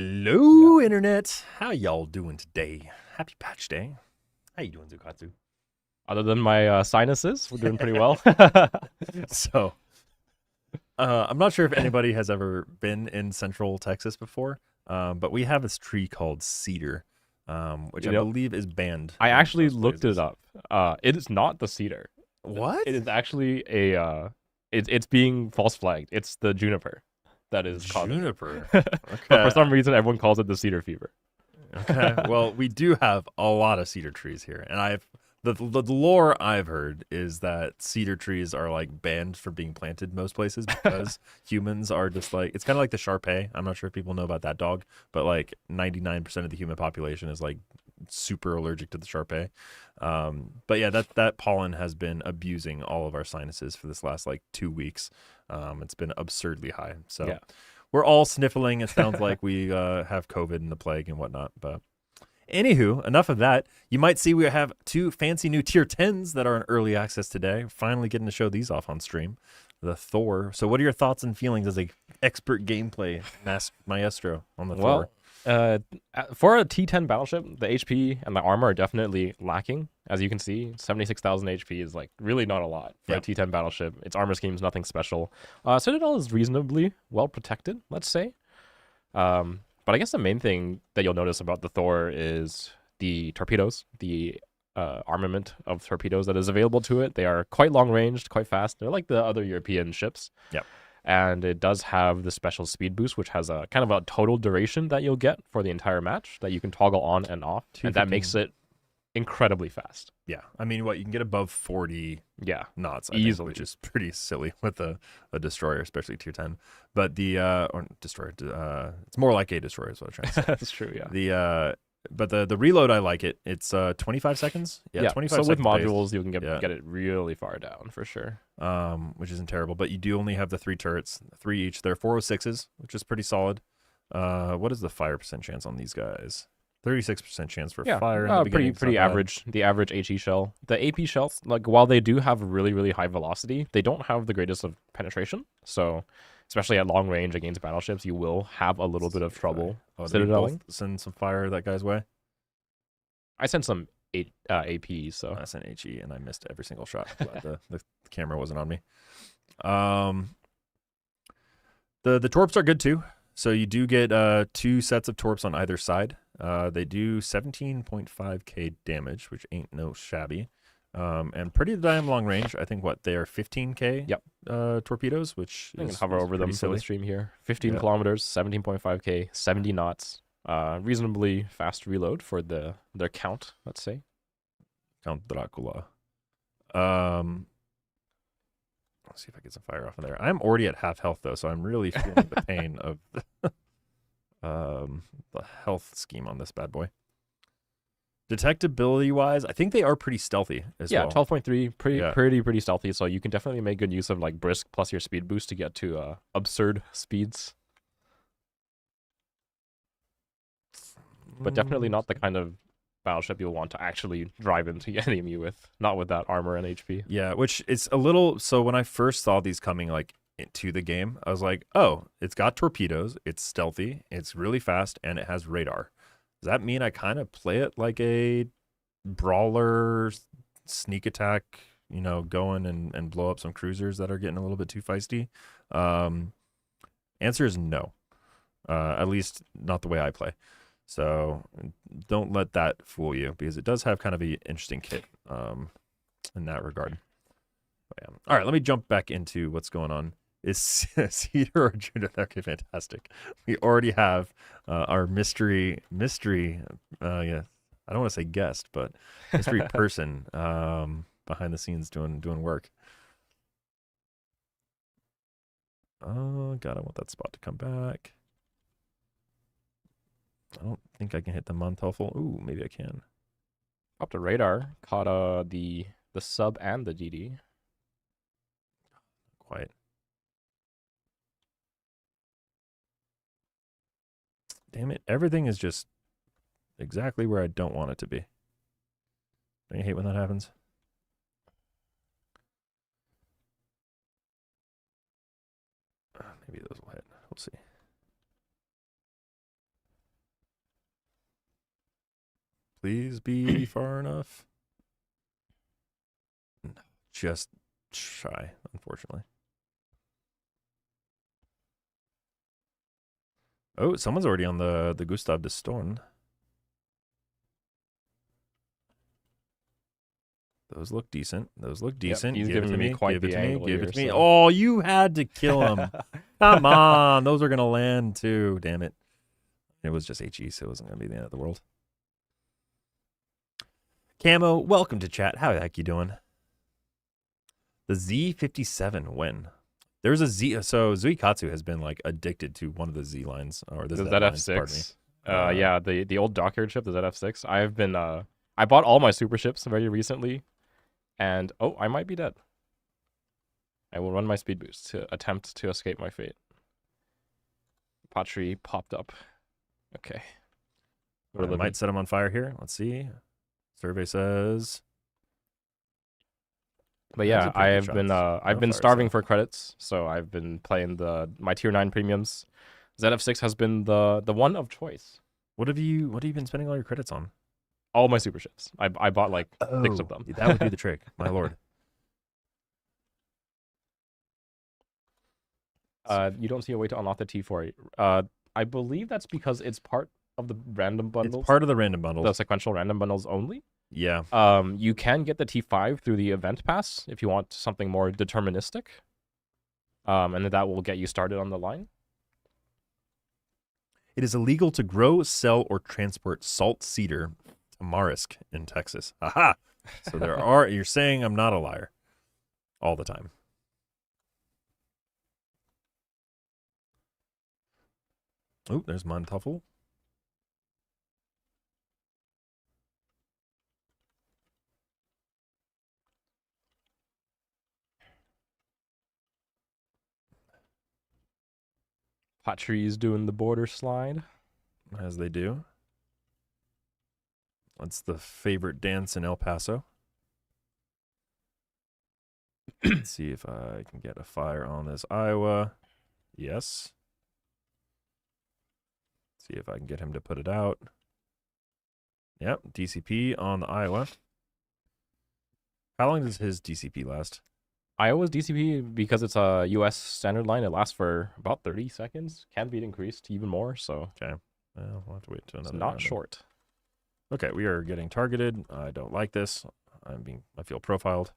Hello, internet. How y'all doing today? Happy Patch Day. How you doing, Zukatsu? Other than my sinuses, we're doing pretty well. So, I'm not sure if anybody has ever been in Central Texas before, but we have this tree called cedar, which You I know, believe is banned I in actually most looked it places. up. It is not the cedar. What? It is actually it's being false flagged. It's the juniper that is causing it. Juniper. But for Okay. some reason, everyone calls it the cedar fever. Okay. Well, we do have a lot of cedar trees here, and the lore I've heard is that cedar trees are like banned from being planted most places because humans are just like it's kind of like the Shar. I'm not sure if people know about that dog, but like 99% of the human population is like super allergic to the Shar. But yeah, that pollen has been abusing all of our sinuses for this last like 2 weeks. It's been absurdly high. So Yeah. we're all sniffling. It sounds like we have COVID and the plague and whatnot. But anywho, enough of that. You might see we have two fancy new tier 10s that are in early access today. Finally getting to show these off on stream. The Thor. So what are your thoughts and feelings as a expert gameplay maestro on the Thor? Well, uh, for a T10 battleship, the HP and the armor are definitely lacking. As you can see, 76,000 HP is like really not a lot for Yeah. a T10 battleship. Its armor scheme is nothing special. Citadel is reasonably well protected, let's say. But I guess the main thing that you'll notice about the Thor is the torpedoes, the armament of torpedoes that is available to it. They are quite long ranged, quite fast. They're like the other European ships. Yep. And it does have the special speed boost, which has a kind of a total duration that you'll get for the entire match that you can toggle on and off. And that makes 215. it incredibly fast. Yeah. I mean, what you can get above 40 Yeah, knots, I think, which easily. is pretty silly with a destroyer, especially tier 10. But the or destroyer, it's more like a destroyer is what I'm trying to say. That's true, yeah. The reload, I like it. It's 25 seconds. Yeah, Yeah, 25 so with seconds base. modules, you can Yeah. get it really far down for sure. Which isn't terrible. But you do only have the three turrets, three each. They're 406s, which is pretty solid. What is the fire percent chance on these guys? 36% chance for Yeah, fire in the beginning. It's not pretty bad. average. The average HE shell. The AP shells, like while they do have really high velocity, they don't have the greatest of penetration. So, especially at long range against battleships, you will have a little bit of trouble Did we both citadeling. send some fire that guy's way? I sent some APs, so I sent HE and I missed every single shot. Glad the camera wasn't on me. Um, the torps are good too. So you do get two sets of torps on either side. They do 17.5k damage, which ain't no shabby. And pretty damn long range. I think what they are 15k. Yep. Torpedoes, which I can is hover over pretty them for the silly. stream here. 15 Yeah. kilometers, 17.5k, 70 knots. Reasonably fast reload for their count, let's say. Count Dracula. Let's see if I get some fire off of there. I'm already at half health though, so I'm really feeling the pain of the health scheme on this bad boy. Detectability wise, I think they are pretty stealthy as Yeah, well. 12.3, Yeah. pretty stealthy. So you can definitely make good use of like brisk plus your speed boost to get to absurd speeds. But definitely not the kind of battleship you'll want to actually drive into the enemy with. Not with that armor and HP. Yeah, which is a little. So when I first saw these coming like into the game, I was like, oh, it's got torpedoes, it's stealthy, it's really fast, and it has radar. Does that mean I kind of play it like a brawler sneak attack? Go in and blow up some cruisers that are getting a little bit too feisty. Answer is no. At least not the way I play. So don't let that fool you because it does have kind of an interesting kit in that regard. But yeah. All right, let me jump back into what's going on. Is Cedar or Judith? Okay, fantastic. We already have our mystery. Yeah, I don't want to say guest, but mystery person behind the scenes doing work. Oh God, I want that spot to come back. I don't think I can hit the Montoffel. Ooh, maybe I can. Popped a radar, caught the sub and the DD. Quiet. Damn it. Everything is just exactly where I don't want it to be. Don't you hate when that happens? Maybe those will hit. We'll see. Please be far enough. No, just shy, unfortunately. Oh, someone's already on the Gustav de Storn. Those look decent. Those look decent. He's Give it giving to me me. quite Give it the to me. angle Give here, it to me. so- Oh, you had to kill him. Come on. Those are going to land too. Damn it. It was just HE, so it wasn't going to be the end of the world. Camo, welcome to chat. How the heck you doing? The Z57 when? There's a Z. So Zuikatsu has been like addicted to one of the Z lines or the The Z lines, pardon me. ZF6. Yeah, the old dockyard ship, the ZF6. I've been I bought all my super ships very recently, and oh, I might be dead. I will run my speed boost to attempt to escape my fate. Patri popped up. Okay. I might set him on fire here. Let's see. Survey says. But Those yeah, are pretty good I've been shots. starving for credits, so I've been playing my tier 9 premiums. ZF6 has been the one of choice. What have you been spending all your credits on? All my super ships. I bought like 6 of them. That would do the trick, my lord. You don't see a way to unlock the T4. I believe that's because it's part of the random bundles. It's part of the random bundles. The sequential random bundles only. Yeah. You can get the T5 through the event pass if you want something more deterministic. And then that will get you started on the line. It is illegal to grow, sell, or transport salt cedar to Marisk in Texas. Aha! So you're saying I'm not a liar all the time. Oh, there's Montoffel. Patri's doing the border slide. As they do. That's the favorite dance in El Paso. Let's see if I can get a fire on this Iowa. Yes. See if I can get him to put it out. Yep, DCP on the Iowa. How long does his DCP last? Iowa's DCP, because it's a US standard line, it lasts for about 30 seconds. Can be increased even more, so Okay. Well, we'll have to wait till it's another not round. short. Okay, we are getting targeted. I don't like this. I feel profiled.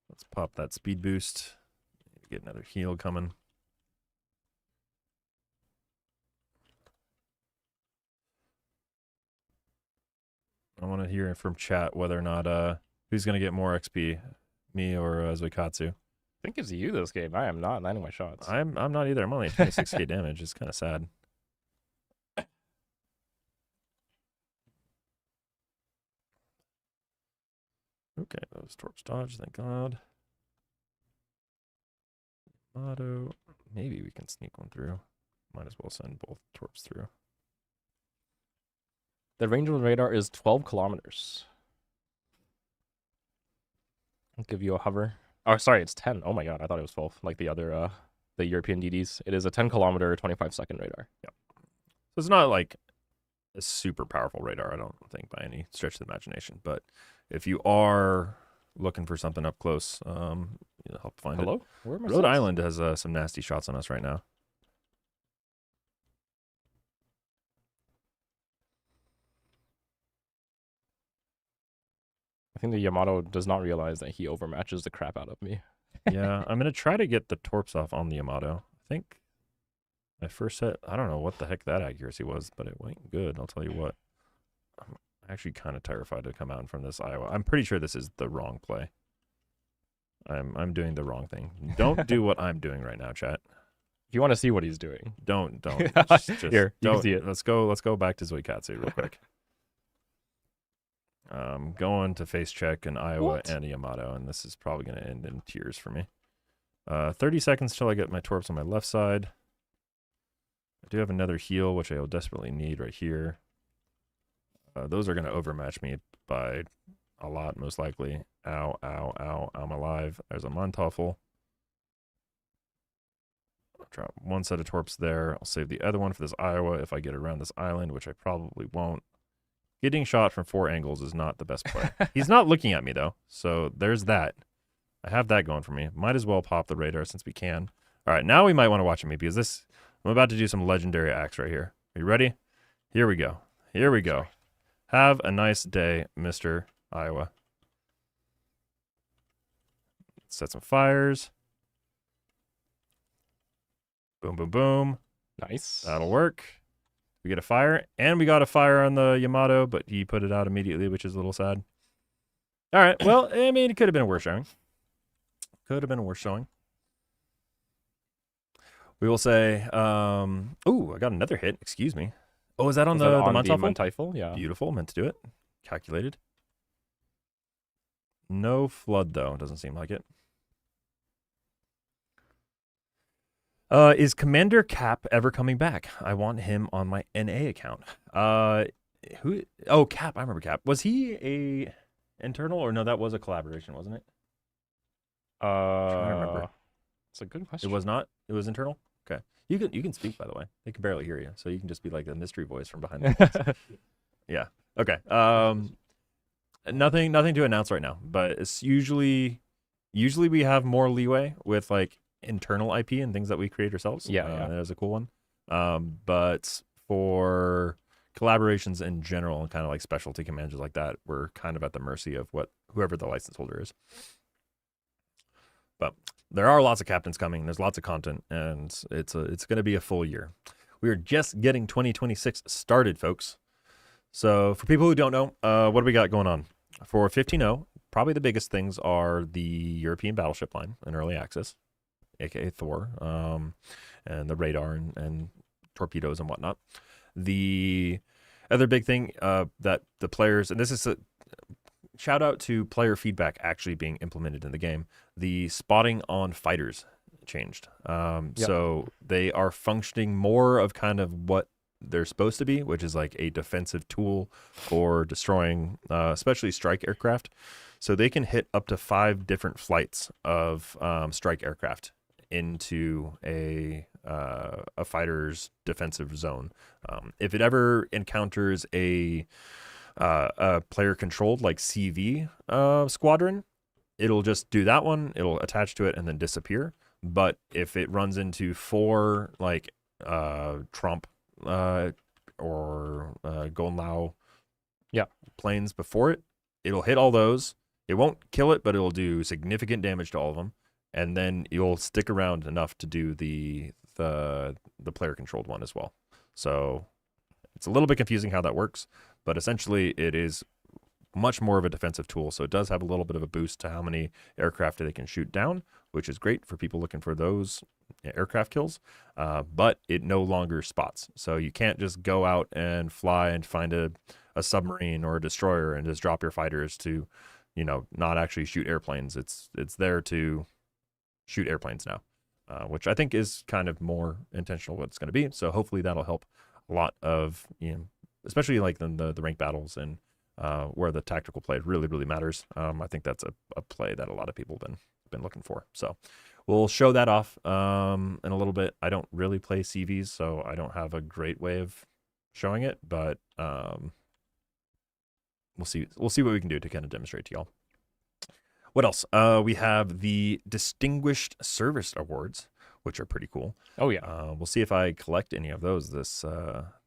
Let's pop that speed boost. Get another heal coming. I want to hear from chat whether or not who's going to get more XP, me or Zuikatsu. I think it's you this game. I am not landing my shots. I'm not either. I'm only at 26k damage. It's kind of sad. Okay, those torps dodge, thank God. Auto. Maybe we can sneak one through. Might as well send both torps through. The range of the radar is 12 kilometers. I'll give you a hover. Oh, sorry, it's 10. Oh my god, I thought it was 12, like the other, the European DDs. It is a 10 kilometer, 25-second radar. Yep. So it's not like a super powerful radar, I don't think, by any stretch of the imagination. But if you are looking for something up close, you'll help find it. Hello? Where are my Rhode sets? Island has some nasty shots on us right now. I think the Yamato does not realize that he overmatches the crap out of me. Yeah, I'm going to try to get the torps off on the Yamato. I think my first set, I don't know what the heck that accuracy was, but it went good. I'll tell you what. I'm actually kind of terrified to come out from this Iowa. I'm pretty sure this is the wrong play. I'm doing the wrong thing. Don't do what I'm doing right now, chat. If you want to see what he's doing. Don't. Just Here, you can see it. Let's go back to Zuikatsu real quick. Going to face check an Iowa What? and a Yamato, and this is probably going to end in tears for me. 30 seconds till I get my torps on my left side. I do have another heal, which I will desperately need right here. Those are going to overmatch me by a lot, most likely. Ow. I'm alive. There's a Montoffel. drop one set of torps there. I'll save the other one for this Iowa if I get around this island, which I probably won't. Getting shot from 4 angles is not the best play. He's not looking at me, though, so there's that. I have that going for me. Might as well pop the radar since we can. All right, now we might want to watch me because I'm about to do some legendary acts right here. Are you ready? Here we go. Here we go. Have a nice day, Mr. Iowa. Set some fires. Boom, boom, boom. Nice. That'll work. We get a fire, and we got a fire on the Yamato, but he put it out immediately, which is a little sad. All right, well, I mean, it could have been a worse showing. Could have been a worse showing. We will say, ooh, I got another hit. Excuse me. Oh, is that on the Monteifel? Yeah. Beautiful. Meant to do it. Calculated. No flood, though. Doesn't seem like it. Is Commander Cap ever coming back? I want him on my NA account. Who? Oh, Cap. I remember Cap. Was he a internal or no? That was a collaboration, wasn't it? I remember. It's a good question. It was not. It was internal. Okay. You can speak, by the way. They can barely hear you, so you can just be like a mystery voice from behind the scenes. Yeah. Okay. Nothing to announce right now, but it's usually we have more leeway with like internal IP and things that we create ourselves. Yeah. That was a cool one. But for collaborations in general and kind of like specialty commands like that, we're kind of at the mercy of whoever the license holder is. But there are lots of captains coming. There's lots of content, and it's going to be a full year. We are just getting 2026 started, folks. So for people who don't know, what do we got going on? For 15.0, probably the biggest things are the European battleship line in early access, aka Thor, and the radar and torpedoes and whatnot. The other big thing that the players, and this is a shout out to player feedback actually being implemented in the game, the spotting on fighters changed. So they are functioning more of kind of what they're supposed to be, which is like a defensive tool for destroying especially strike aircraft. So they can hit up to 5 different flights of strike aircraft into a fighter's defensive zone. If it ever encounters a player controlled like CV squadron, it'll just do that one. It'll attach to it and then disappear. But if it runs into 4 like Trump or Gonlao planes before it, it'll hit all those. It won't kill it, but it'll do significant damage to all of them. And then you'll stick around enough to do the player controlled one as well. So it's a little bit confusing how that works, but essentially it is much more of a defensive tool. So it does have a little bit of a boost to how many aircraft they can shoot down, which is great for people looking for those aircraft kills. But it no longer spots. So you can't just go out and fly and find a submarine or a destroyer and just drop your fighters to, not actually shoot airplanes. It's there to shoot airplanes now, which I think is kind of more intentional what it's going to be. So hopefully that'll help a lot of, especially like the ranked battles and where the tactical play really, really matters. I think that's a play that a lot of people have been looking for. So we'll show that off in a little bit. I don't really play CVs, so I don't have a great way of showing it, but we'll see what we can do to kind of demonstrate to y'all. What else? We have the Distinguished Service Awards, which are pretty cool. Oh yeah. We'll see if I collect any of those this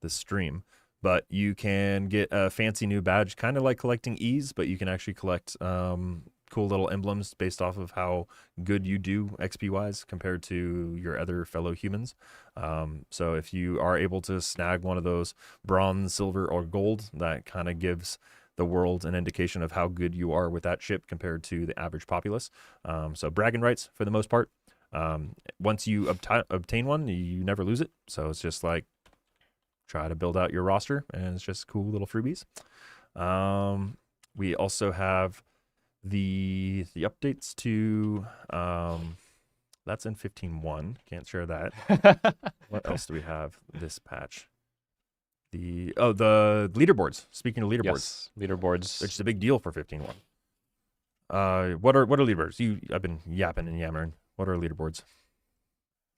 stream. But you can get a fancy new badge, kind of like collecting E's, but you can actually collect cool little emblems based off of how good you do XP-wise compared to your other fellow humans. So if you are able to snag one of those bronze, silver, or gold, that kind of gives the world an indication of how good you are with that ship compared to the average populace. So bragging rights for the most part. Once you obtain one, you never lose it. So it's just like try to build out your roster, and it's just cool little freebies. We also have the updates to that's in 15.1. Can't share that. What else do we have this patch? The leaderboards. Speaking of leaderboards, Yes, leaderboards. which is a big deal for 15.1. What are leaderboards? I've been yapping and yammering. What are leaderboards?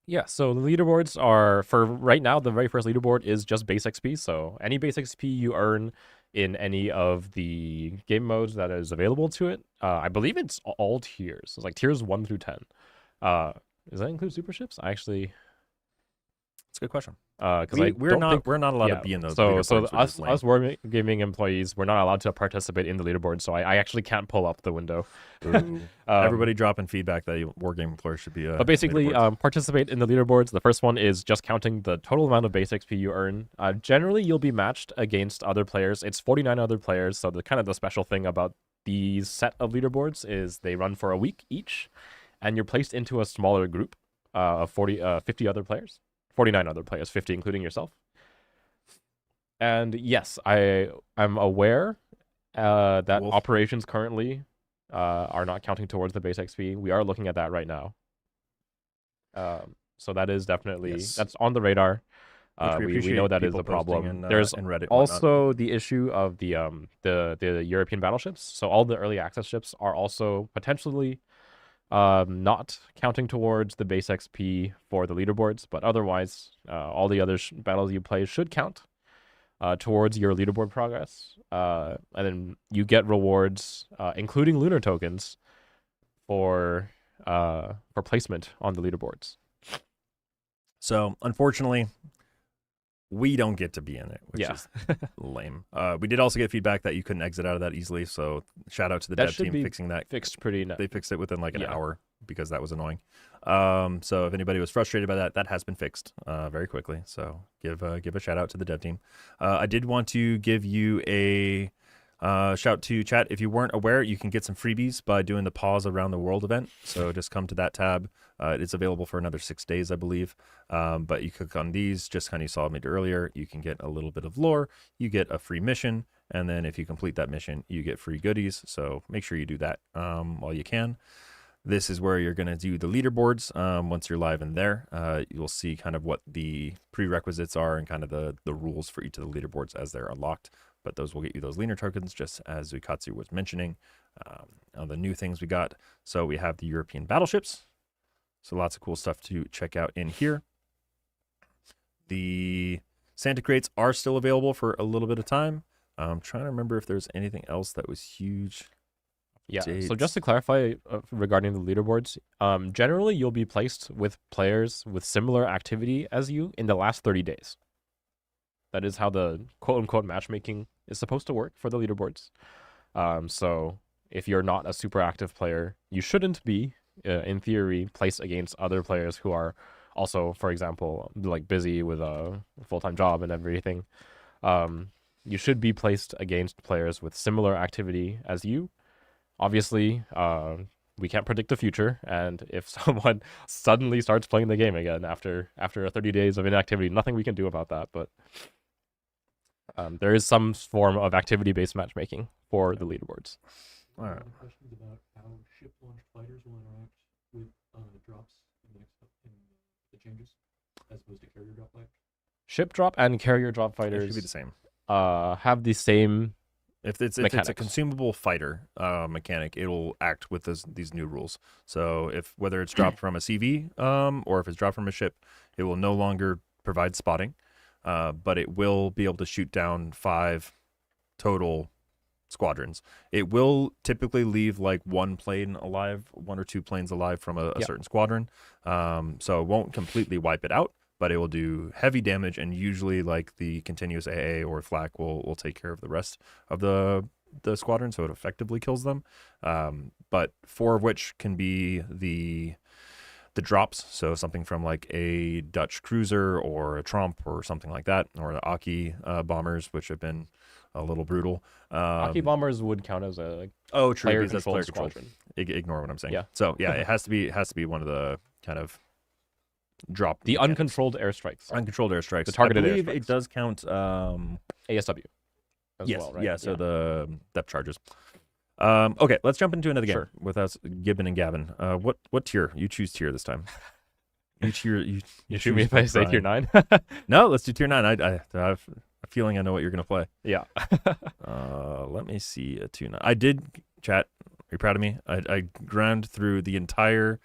Yeah, so the leaderboards are, for right now, the very first leaderboard is just base XP. So any base XP you earn in any of the game modes that is available to it, I believe it's all tiers. It's like tiers 1 through 10. Does that include super ships? I actually, It's a good question. because I We're don't not think, we're not allowed yeah. to be in those So leaderboards, which is lame. us wargaming employees, we're not allowed to participate in the leaderboard. So I actually can't pull up the window. Everybody dropping feedback that Wargame employers should be. But basically, leaderboards. participate in the leaderboards. The first one is just counting the total amount of base XP you earn. Generally, you'll be matched against other players. It's 49 other players. So the special thing about these set of leaderboards is they run for a week each, and you're placed into a smaller group of 50 other players, 49 other players, 50 including yourself. And yes, I'm aware that Wolf. operations currently are not counting towards the base XP. We are looking at that right now. So that is definitely that's on the radar. We know that is a problem. There's in Reddit also the issue of the European battleships. So all the early access ships are also potentially not counting towards the base XP for the leaderboards, but otherwise, all the other battles you play should count towards your leaderboard progress. And then you get rewards, including lunar tokens, for placement on the leaderboards. So unfortunately, we don't get to be in it, which is lame. We did also get feedback that you couldn't exit out of that easily. So shout out to the dev team fixing that. Fixed pretty. They fixed it within like an hour because that was annoying. So if anybody was frustrated by that, that has been fixed very quickly. So give a shout out to the dev team. I did want to give you a shout to chat. If you weren't aware, you can get some freebies by doing the Pause Around the World event. So just come to that tab. It's available for another 6 days, I believe. But you click on these, just kind of you saw me earlier. You can get a little bit of lore. You get a free mission. And then if you complete that mission, you get free goodies. So make sure you do that while you can. This is where you're going to do the leaderboards. Once you're live in there, you'll see kind of what the prerequisites are and kind of the rules for each of the leaderboards as they're unlocked. But those will get you those lunar tokens, just as Zuikatsu was mentioning. On the new things we got. So we have the European battleships. So lots of cool stuff to check out in here. The Santa crates are still available for a little bit of time. I'm trying to remember if there's anything else that was huge. Yeah, so just to clarify regarding the leaderboards, generally you'll be placed with players with similar activity as you in the last 30 days. That is how the quote-unquote matchmaking is supposed to work for the leaderboards. So if you're not a super active player, you shouldn't be, in theory, placed against other players who are also, for example, like busy with a full-time job and everything. You should be placed against players with similar activity as you. Obviously, we can't predict the future, and if someone suddenly starts playing the game again after 30 days of inactivity, nothing we can do about that, but there is some form of activity-based matchmaking for the leaderboards. All right. Questions about how ship-launched fighters will interact with drops in the changes, as opposed to carrier drop fighters? Ship drop and carrier drop It fighters should be the same. have the same If it's a consumable fighter mechanic, it'll act with these new rules. So whether it's dropped from a CV or if it's dropped from a ship, it will no longer provide spotting, but it will be able to shoot down 5 total squadrons. It will typically leave like 1 plane alive, 1 or 2 planes alive from a certain squadron. So it won't completely wipe it out, but it will do heavy damage, and usually like the continuous AA or flak will take care of the rest of the squadron, so it effectively kills them. But 4 of which can be the drops, so something from like a Dutch cruiser or a Tromp or something like that, or the Aki bombers, which have been a little brutal. Aki bombers would count as a player controlled player squadron. Ignore what I'm saying. Yeah. So yeah, it has to be one of the kind of drop The mechanics. uncontrolled airstrikes. Uncontrolled airstrikes. The targeted I believe airstrikes. it does count. ASW. As Yes. well, right? Yeah. So the depth charges. Okay, let's jump into another game with us, Gibbon and Gavin. What tier? You choose tier this time. You shoot me if I say tier 9. No, let's do tier 9. I have a feeling I know what you're gonna play. Yeah. Let me see a tier 9. I did chat. Are you proud of me? I ground through the entire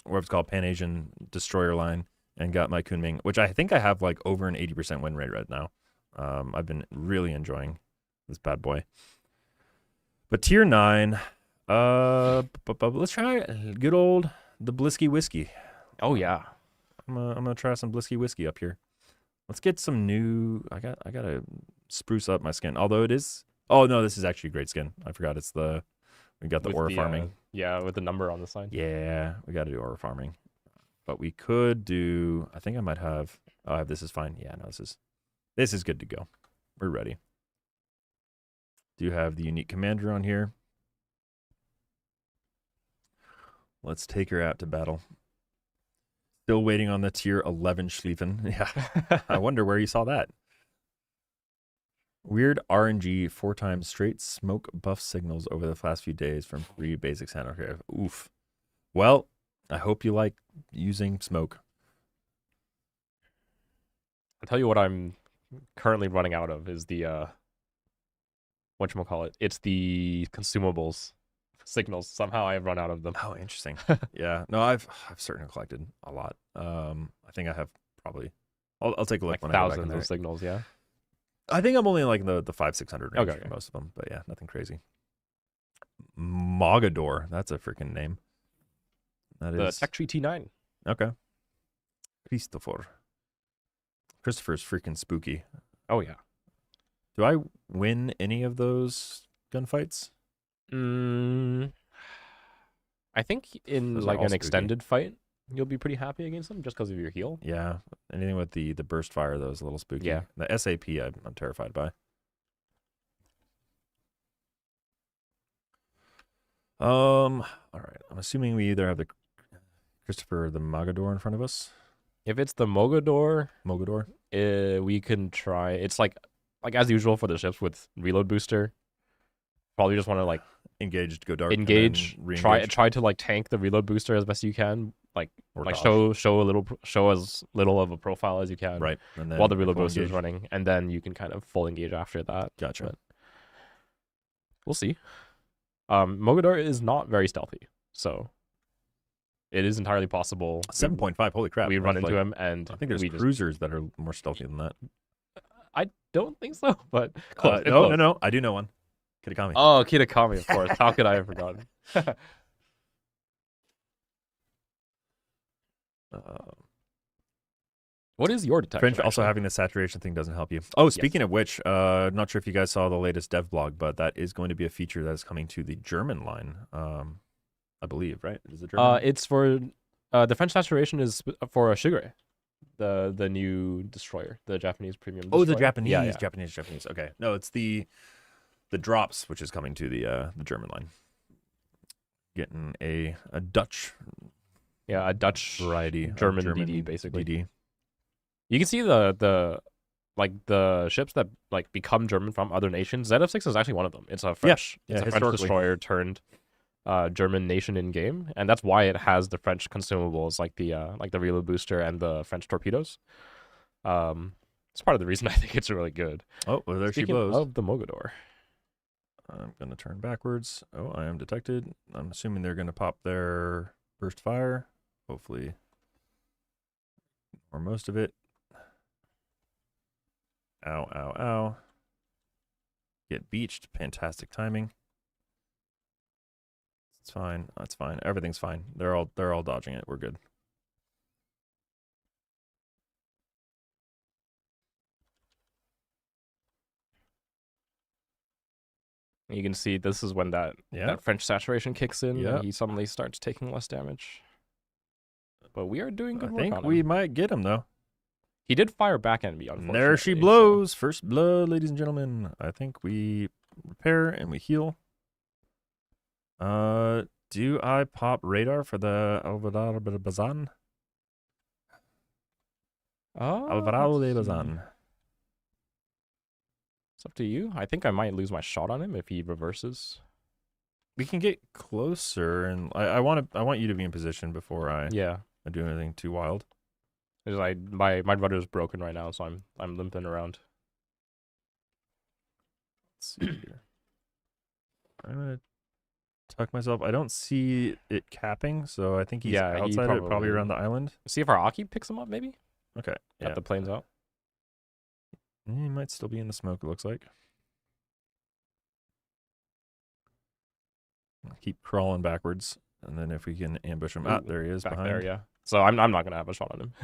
what's called Pan Asian Destroyer line and got my Kunming, which I think I have like over an 80% win rate right now. I've been really enjoying this bad boy. But tier 9, let's try good old the Blisky Whiskey. Oh yeah. I'm gonna try some Blisky Whiskey up here. Let's get some new. I gotta spruce up my skin. Although it is. Oh no, this is actually great skin. I forgot we got the With aura farming. Yeah, with the number on the side. Yeah, we got to do aura farming. But we could do. I think I might have. Oh, I have this is fine. Yeah, no, this is good to go. We're ready. Do you have the unique commander on here? Let's take her out to battle. Still waiting on the tier 11 Schlieffen. Yeah, I wonder where you saw that. Weird RNG 4 times straight smoke buff signals over the last few days from 3 basic sound. Okay, oof. Well, I hope you like using smoke. I'll tell you what I'm currently running out of is the whatchamacallit. It's the consumables signals. Somehow I've run out of them. Oh, interesting. Yeah. No, I've certainly collected a lot. I think I have probably. I'll take a look Like when I go back in thousands there. of signals, yeah. I think I'm only like the 500-600 range Okay. for most of them, but yeah, nothing crazy. Mogador, that's a freaking name. That The is Tech Tree T9. okay. Christopher's freaking spooky. Oh yeah. Do I win any of those gunfights? I think in Those are like all an spooky. extended fight, you'll be pretty happy against them just because of your heal. Yeah, anything with the burst fire though is a little spooky. Yeah. The SAP I'm terrified by. All right. I'm assuming we either have the Christopher or the Mogador in front of us. If it's the Mogador, Mogador. we can try. It's like as usual for the ships with reload booster. Probably just want to like Engaged, go dark. and then engage, re-engage. try to like tank the reload booster as best you can. Like Or like dodge. show as little of a profile as you can. Right. And then While the reload full booster is engage. running, and then you can kind of full engage after that. Gotcha. But we'll see. Mogador is not very stealthy, so it is entirely possible 7.5. Holy crap. we run That's into like- him, and I think there's we just. cruisers that are more stealthy than that. I don't think so, but close. It's No, close. no. I do know one. Kitakami. Oh, Kitakami, of course. How could I have forgotten? What is your detection? French also actually? having the saturation thing doesn't help you. Oh, speaking of which, not sure if you guys saw the latest dev blog, but that is going to be a feature that is coming to the German line. I believe, right? Is it German? It's for the French saturation is for Shigure, the new destroyer, the Japanese premium. Oh, the destroyer. Japanese, Yeah, yeah. Japanese. Okay, no, it's the drops, which is coming to the German line. Getting a Dutch Yeah, a Dutch variety, of German DD, basically. DD. You can see the ships that like become German from other nations. ZF6 is actually one of them. It's a French, yeah, it's a French historically. destroyer turned German nation in game, and that's why it has the French consumables like the reload booster and the French torpedoes. It's part of the reason I think it's really good. Oh, well, there Speaking she blows. of the Mogador. I'm going to turn backwards. Oh, I am detected. I'm assuming they're going to pop their burst fire. Hopefully. Or most of it. Ow, ow, ow. Get beached. Fantastic timing. It's fine. That's fine. Everything's fine. They're all dodging it. We're good. You can see this is when that French saturation kicks in, Yeah. and he suddenly starts taking less damage. But we are doing good I work think on we him. might get him, though. He did fire back at me, And unfortunately. there she so- blows. First blood, ladies and gentlemen. I think we repair and we heal. Do I pop radar for the Alvarado de Bazan? Alvarado de let's see. Bazan. It's up to you. I think I might lose my shot on him if he reverses. We can get closer, and I want you to be in position before I Yeah. do anything too wild. Because my rudder is broken right now, so I'm limping around. Let's see here. I'm gonna tuck myself. I don't see it capping, so I think he's Yeah, he outside it, probably probably- around the island. See if our Aki picks him up, maybe? Okay. Got Yeah. the planes out. He might still be in the smoke, it looks like. Keep crawling backwards, and then if we can ambush him. Ooh, There he is back behind. there, yeah. So I'm not going to have a shot on him.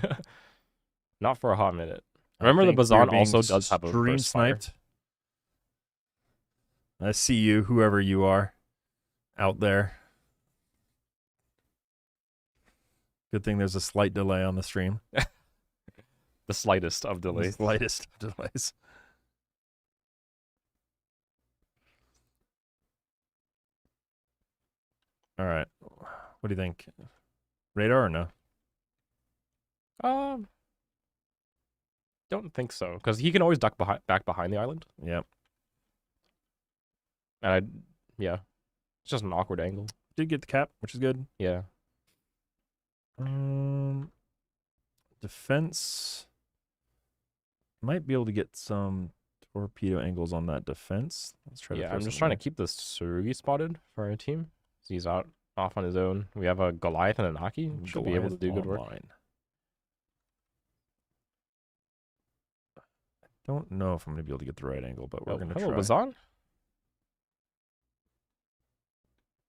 Not for a hot minute. I Remember the think we're Bazan being also does have a stream burst fire. sniped. I see you, whoever you are, out there. Good thing there's a slight delay on the stream. The slightest of The delays. slightest of delays. All right. What do you think? Radar or no? Don't think so, because he can always duck back behind the island. Yep. And yeah, it's just an awkward angle. Did get the cap, which is good. Yeah. Defense. Might be able to get some torpedo angles on that defense. Let's try to Yeah, throw I'm just something trying to keep the Surugi spotted for our team. So he's out off on his own. We have a Goliath and an Aki. there. Should be able to do good work. Online. Don't know if I'm going to be able to get the right angle, but we're going to hello, try. Bazan.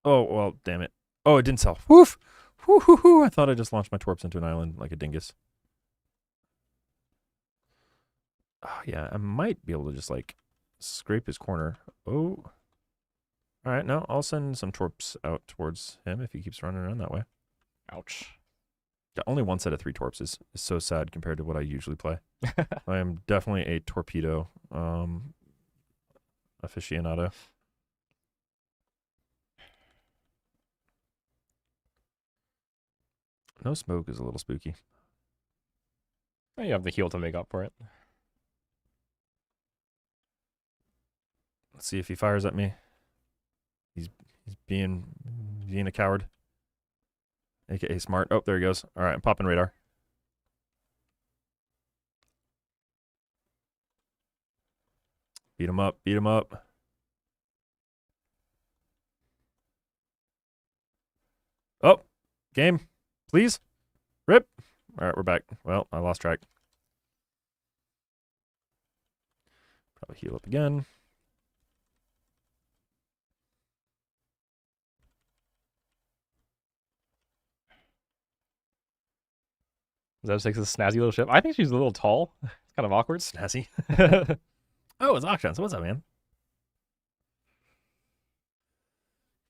Oh, well, damn it. Oh, it didn't sell. Woof! Whoo, hoo, hoo. I thought I just launched my torps into an island like a dingus. Oh, yeah, I might be able to just, like, scrape his corner. Oh. All right, no, I'll send some torps out towards him if he keeps running around that way. Ouch. Yeah, only one set of 3 torps is so sad compared to what I usually play. I am definitely a torpedo aficionado. No smoke is a little spooky. You have the heal to make up for it. Let's see if he fires at me. He's being a coward. AKA smart. Oh, there he goes. All right, I'm popping radar. Beat him up. Beat him up. Oh, game. Please. Rip. All right, we're back. Well, I lost track. Probably heal up again. Z6 is a snazzy little ship. I think she's a little tall. It's kind of awkward. Snazzy. Oh, it's Akshan. So what's up, man?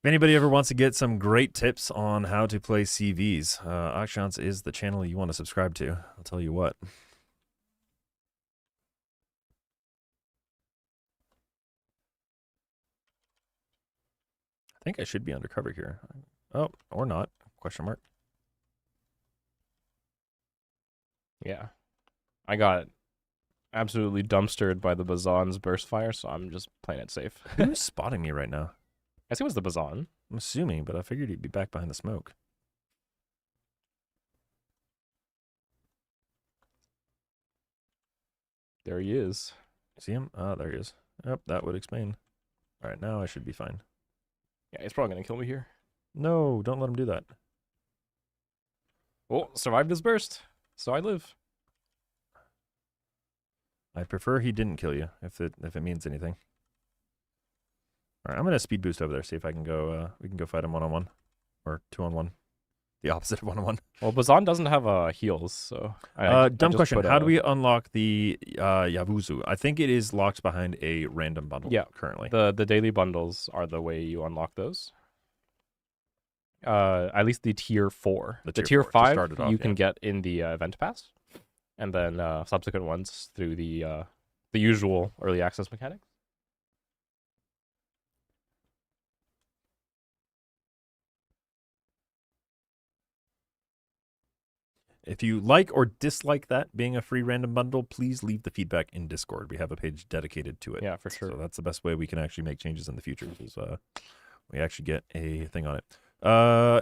If anybody ever wants to get some great tips on how to play CVs, Akshans is the channel you want to subscribe to. I'll tell you what. I think I should be undercover here. Oh, or not. Question mark. Yeah. I got absolutely dumpstered by the Bazan's burst fire, so I'm just playing it safe. Who's spotting me right now? I see it was the Bazan. I'm assuming, but I figured he'd be back behind the smoke. There he is. See him? Ah, there he is. Yep, that would explain. All right, now I should be fine. Yeah, he's probably going to kill me here. No, don't let him do that. Oh, survived his burst. So I live. I prefer he didn't kill you, if it means anything. All right, I'm gonna speed boost over there. See if I can go. We can go fight him 1-on-1 or 2-on-1. The opposite of 1-on-1. Well, Bazan doesn't have heals, so... I Dumb just question. put How do we unlock the Yavuzu? I think it is locked behind a random bundle. Yeah, currently. The daily bundles are the way you unlock those. At least the tier 4. The The tier tier 4, to 5 start it off, you can yeah. get in the event pass, and then subsequent ones through the usual early access mechanics. If you like or dislike that being a free random bundle, please leave the feedback in Discord. We have a page dedicated to it. Yeah, for sure. So that's the best way we can actually make changes in the future, is we actually get a thing on it.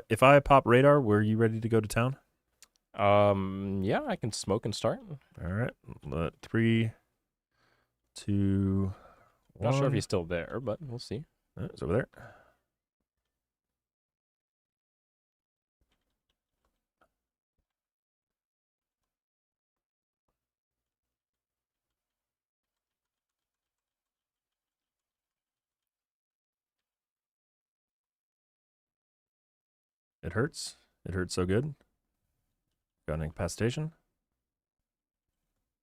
If I pop radar, were you ready to go to town? Yeah, I can smoke and start. All right. 3, 2, 1. Not sure if he's still there, but we'll see. It's over there. It hurts. It hurts so good. Got an incapacitation.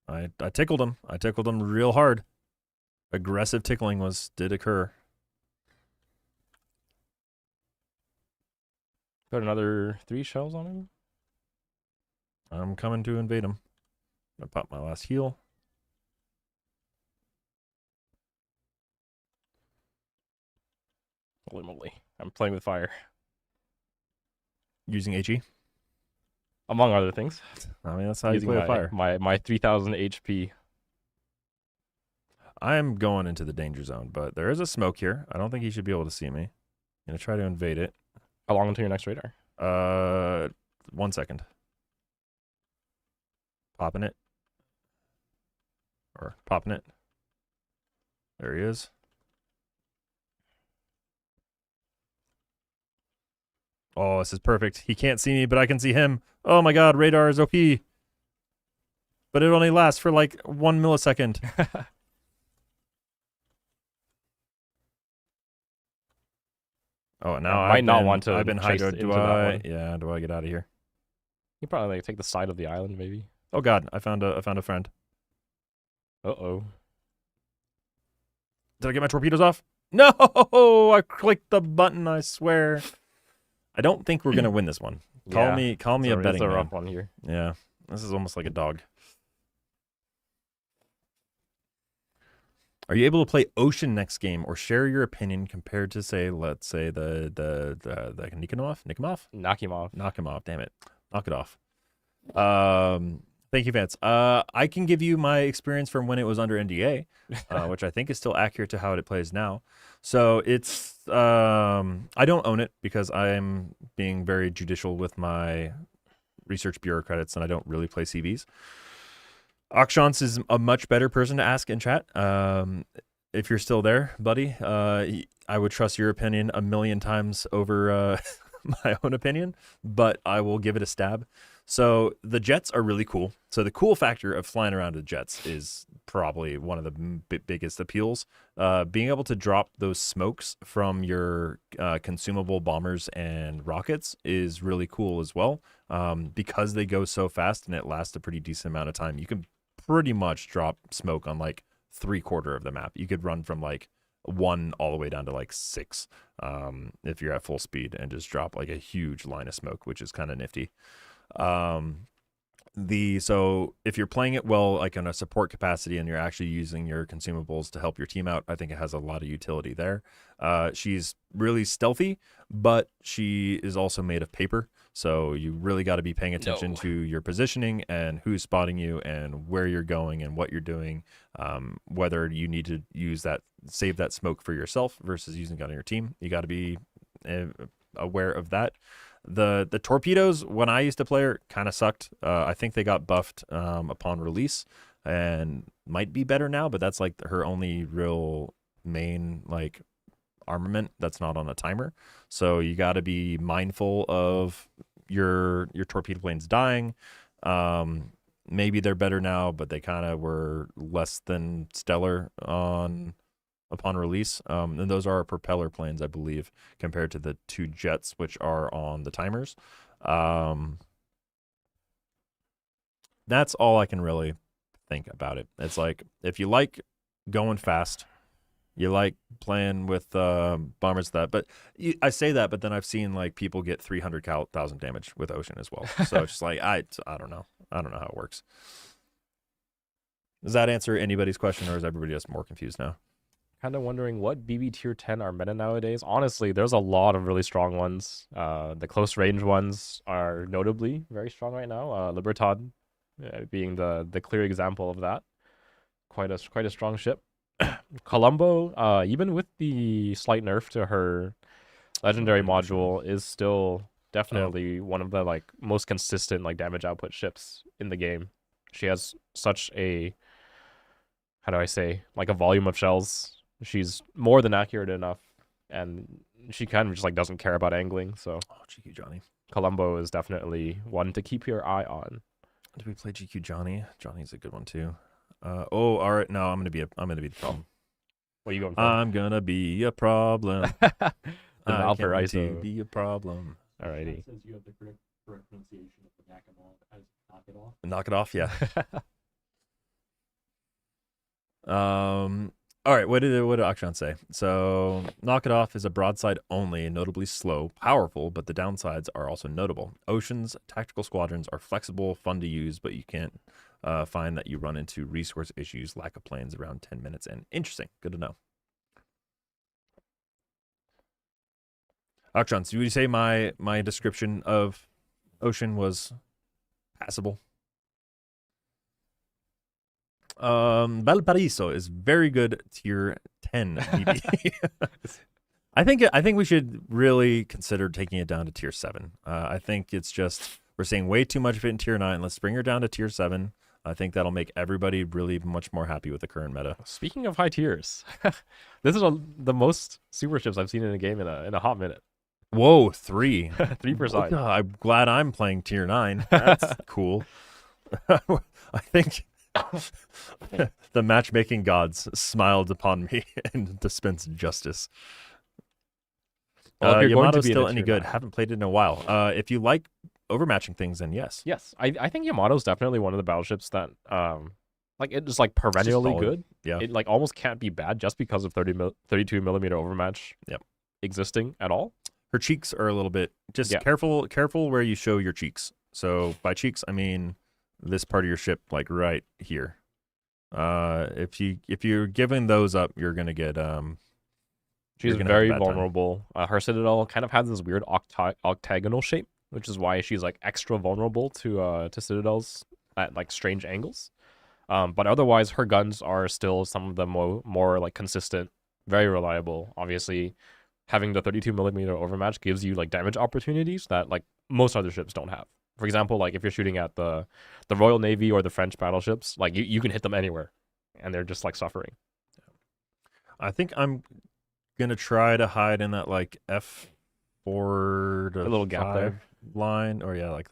I tickled him. I tickled him real hard. Aggressive tickling did occur. Put another 3 shells on him. I'm coming to invade him. I'm gonna pop my last heal. Holy moly. I'm playing with fire. Using HE. Among other things. I mean, that's how you Using play with fire. My 3000 HP. I'm going into the danger zone, but there is a smoke here. I don't think he should be able to see me. I'm gonna try to invade it. How long until your next radar? 1 second. Popping it. Or popping it. There he is. Oh, this is perfect. He can't see me, but I can see him. Oh my god, radar is OP. But it only lasts for like 1 millisecond. Oh, now I might not want to I've been chase hydroed. into that one. Yeah, do I get out of here? You probably like take the side of the island, maybe. Oh god, I found a friend. Uh-oh. Did I get my torpedoes off? No! I clicked the button, I swear. I don't think we're gonna win this one. Call me a betting It's a man. rough one here. Yeah. This is almost like a dog. Are you able to play Ocean next game or share your opinion compared to, say, let's say the Nikonov? Knock him off. Knock him off, damn it. Knock it off. Thank you, Vance. I can give you my experience from when it was under NDA, which I think is still accurate to how it plays now. So it's I don't own it because I'm being very judicial with my research bureau credits and I don't really play CVs. Akshans is a much better person to ask in chat. If you're still there, buddy, I would trust your opinion a million times over my own opinion, but I will give it a stab. So the jets are really cool. So the cool factor of flying around with jets is probably one of the biggest appeals. Being able to drop those smokes from your consumable bombers and rockets is really cool as well. Because they go so fast and it lasts a pretty decent amount of time. You can pretty much drop smoke on like 3/4 of the map. You could run from like 1 all the way down to like 6 if you're at full speed and just drop like a huge line of smoke, which is kind of nifty. So if you're playing it well, like in a support capacity and you're actually using your consumables to help your team out, I think it has a lot of utility there. She's really stealthy, but she is also made of paper. So you really got to be paying attention to your positioning and who's spotting you and where you're going and what you're doing. Whether you need to save that smoke for yourself versus using it on your team. You got to be aware of that. The torpedoes, when I used to play her, kind of sucked. I think they got buffed upon release and might be better now, but that's like her only real main like armament that's not on a timer. So you got to be mindful of your torpedo planes dying. Maybe they're better now, but they kind of were less than stellar upon release. And those are propeller planes, I believe, compared to the 2 jets, which are on the timers. That's all I can really think about it. It's like, if you like going fast, you like playing with bombers, but I say that, but then I've seen like people get 300,000 damage with Ocean as well. So it's just like, I don't know. I don't know how it works. Does that answer anybody's question, or is everybody just more confused now? Kind of wondering what BB tier 10 are meta nowadays. Honestly, there's a lot of really strong ones. The close range ones are notably very strong right now. Libertad being the clear example of that. Quite a strong ship. Colombo, even with the slight nerf to her legendary module, is still definitely one of the like most consistent like damage output ships in the game. She has such a, how do I say, like a volume of shells. She's more than accurate enough, and she kind of just like doesn't care about angling. So GQ Johnny. Colombo is definitely one to keep your eye on. Did we play GQ Johnny? Johnny's a good one too. All right. No, I'm gonna be the problem. What are you going for? I'm gonna be a problem. The Valper I ISO. can't be a problem. Alrighty. That says you have the correct pronunciation of the Nakamon as knock it off. Knock it off, yeah. All right, what did Akshan say? So, Knock It Off is a broadside only, notably slow, powerful, but the downsides are also notable. Oceans tactical squadrons are flexible, fun to use, but you can't find that you run into resource issues, lack of planes around 10 minutes, and interesting. Good to know. Akshan, so would you say my description of Ocean was passable? Valparaiso is very good tier 10 DB. I think we should really consider taking it down to tier 7. I think it's just we're saying way too much of it in tier 9. Let's bring her down to tier 7. I think that'll make everybody really much more happy with the current meta. Speaking of high tiers, this is the most super ships I've seen in a game in a hot minute. Whoa, 3. 3 per side. I'm glad I'm playing tier 9. That's cool. I think the matchmaking gods smiled upon me and dispensed justice. Well, if you're going to Yamato's be in still a any tier good. 9. Haven't played it in a while. If you like overmatching things, then yes. Yes, I think Yamato's definitely one of the battleships that like it is like perennially solid. good. Yeah. It like almost can't be bad just because of 32 millimeter overmatch. Yep. Existing at all. Her cheeks are a little bit just Yeah. careful where you show your cheeks. So by cheeks, I mean this part of your ship, like right here. If you're giving those up, you're gonna get She's you're gonna have a very bad time. vulnerable. Her citadel kind of has this weird octagonal shape, which is why she's like extra vulnerable to citadels at like strange angles. But otherwise, her guns are still some of the more like consistent, very reliable. Obviously, having the 32 millimeter overmatch gives you like damage opportunities that like most other ships don't have. For example, like if you're shooting at the Royal Navy or the French battleships, like you can hit them anywhere, and they're just like suffering. I think I'm gonna try to hide in that like F4 to A little gap 5 there. line, or like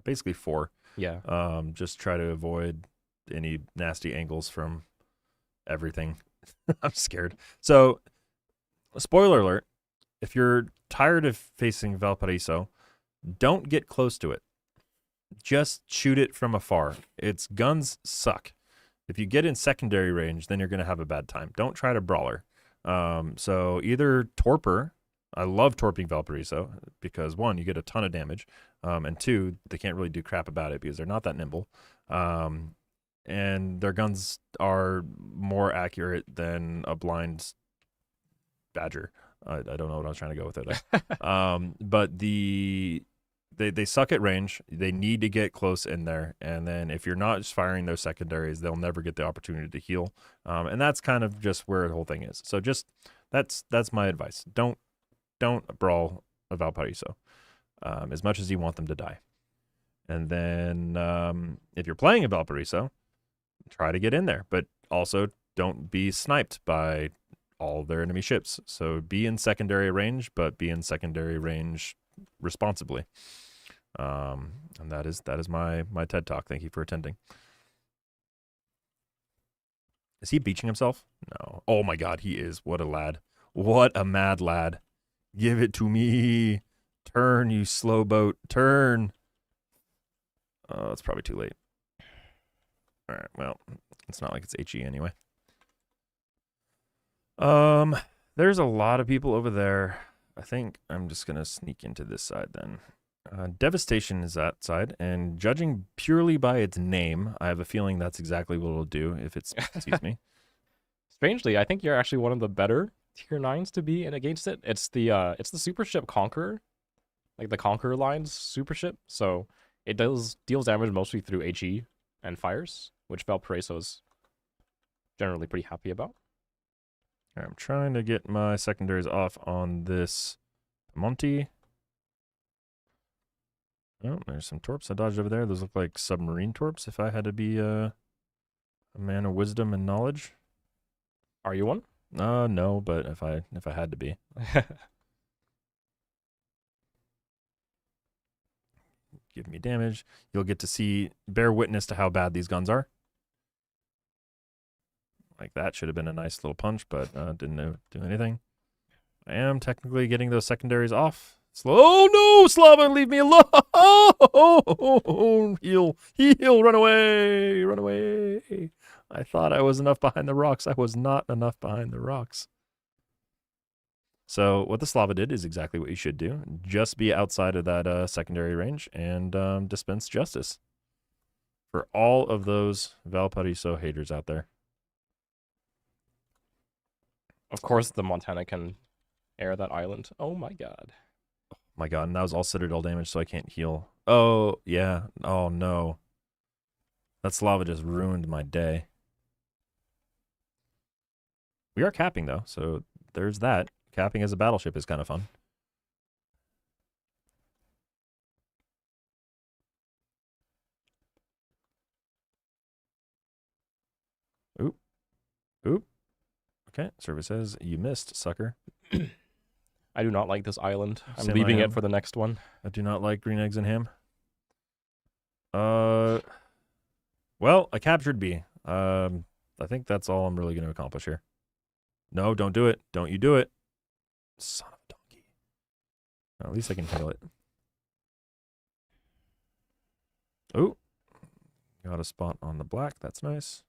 basically 4. Yeah. Just try to avoid any nasty angles from everything. I'm scared. So, spoiler alert: if you're tired of facing Valparaiso, don't get close to it. Just shoot it from afar. Its guns suck. If you get in secondary range, then you're going to have a bad time. Don't try to brawl her. So either torpor. I love torping Valparaiso because 1, you get a ton of damage, and 2, they can't really do crap about it because they're not that nimble. And their guns are more accurate than a blind badger. I don't know what I was trying to go with it. But they suck at range. They need to get close in there, and then if you're not just firing those secondaries, they'll never get the opportunity to heal. And that's kind of just where the whole thing is. So just that's my advice. Don't brawl a Valparaiso as much as you want them to die. And then if you're playing a Valparaiso, try to get in there, but also don't be sniped by all their enemy ships. So be in secondary range, but be in secondary range responsibly. And that is my TED Talk. Thank you for attending. Is he beaching himself? No. Oh my God, he is. What a lad. What a mad lad. Give it to me. Turn, you slow boat. Turn. Oh, it's probably too late. All right, well, it's not like it's HE anyway. There's a lot of people over there. I think I'm just going to sneak into this side then. Devastation is that side, and judging purely by its name, I have a feeling that's exactly what it'll do if it sees me. Strangely, I think you're actually one of the better tier 9s to be in against it. It's the super ship Conqueror, like the Conqueror line's super ship. So it deals damage mostly through HE and fires, which Valparaiso is generally pretty happy about. All right, I'm trying to get my secondaries off on this Monty. Oh, there's some torps I dodged over there. Those look like submarine torps if I had to be a man of wisdom and knowledge. Are you one? No, but if I had to be. Give me damage. You'll get to bear witness to how bad these guns are. Like that should have been a nice little punch, but didn't do anything. I am technically getting those secondaries off Slow, no, Slava, leave me alone. Heal, run away, run away. I thought I was enough behind the rocks. I was not enough behind the rocks. So what the Slava did is exactly what you should do. Just be outside of that secondary range and dispense justice for all of those Valparaiso haters out there. Of course, the Montana can air that island. Oh my god. My god, and that was all Citadel damage, so I can't heal. Oh, yeah. Oh, no. That Slava just ruined my day. We are capping, though, so there's that. Capping as a battleship is kind of fun. Oop. Oop. Okay, service says, you missed, sucker. I do not like this island. I'm Same leaving I it am. for the next one. I do not like green eggs and ham. Well, I captured B. I think that's all I'm really going to accomplish here. No, don't do it. Don't you do it. Son of a donkey. Well, at least I can handle it. Oh. Got a spot on the black. That's nice.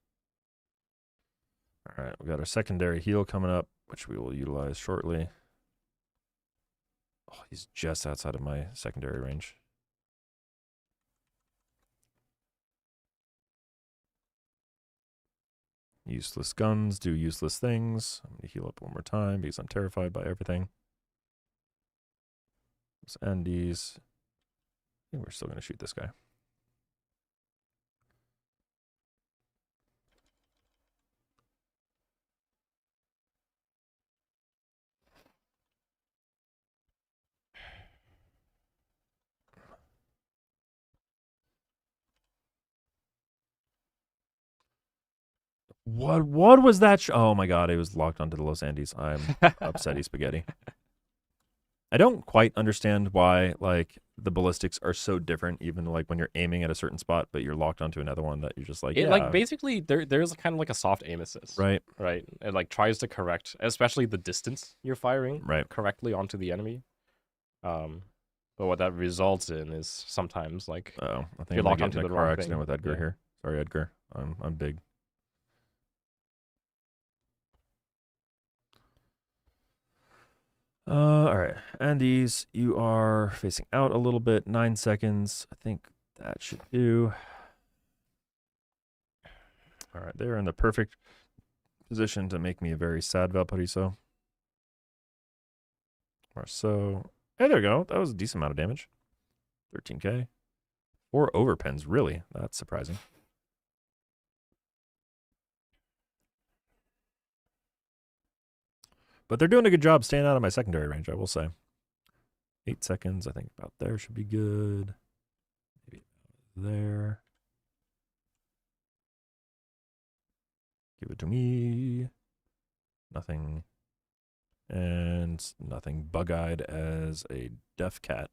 All right, we got our secondary heal coming up, which we will utilize shortly. Oh, he's just outside of my secondary range. Useless guns do useless things. I'm going to heal up one more time because I'm terrified by everything. Those Andes. I think we're still going to shoot this guy. What was that? Oh my god, it was locked onto the Los Andes. I'm upsetty spaghetti. I don't quite understand why like the ballistics are so different, even like when you're aiming at a certain spot, but you're locked onto another one that you're just like, It yeah, like basically there's kind of like a soft aim assist. right, Right. It like tries to correct, especially the distance you're firing right. correctly onto the enemy. But what that results in is sometimes like Oh, I think You're I'm locked gonna onto get in a the car wrong accident thing. with Edgar Yeah. here. Sorry, Edgar. I'm big. All right. And these, you are facing out a little bit. 9 seconds. I think that should do. All right. They're in the perfect position to make me a very sad Valparaiso. Marceau. Hey, there we go. That was a decent amount of damage. 13k. 4 overpens, really. That's surprising. But they're doing a good job staying out of my secondary range, I will say. 8 seconds, I think about there should be good. Maybe there. Give it to me. Nothing. And nothing bug-eyed as a deaf cat.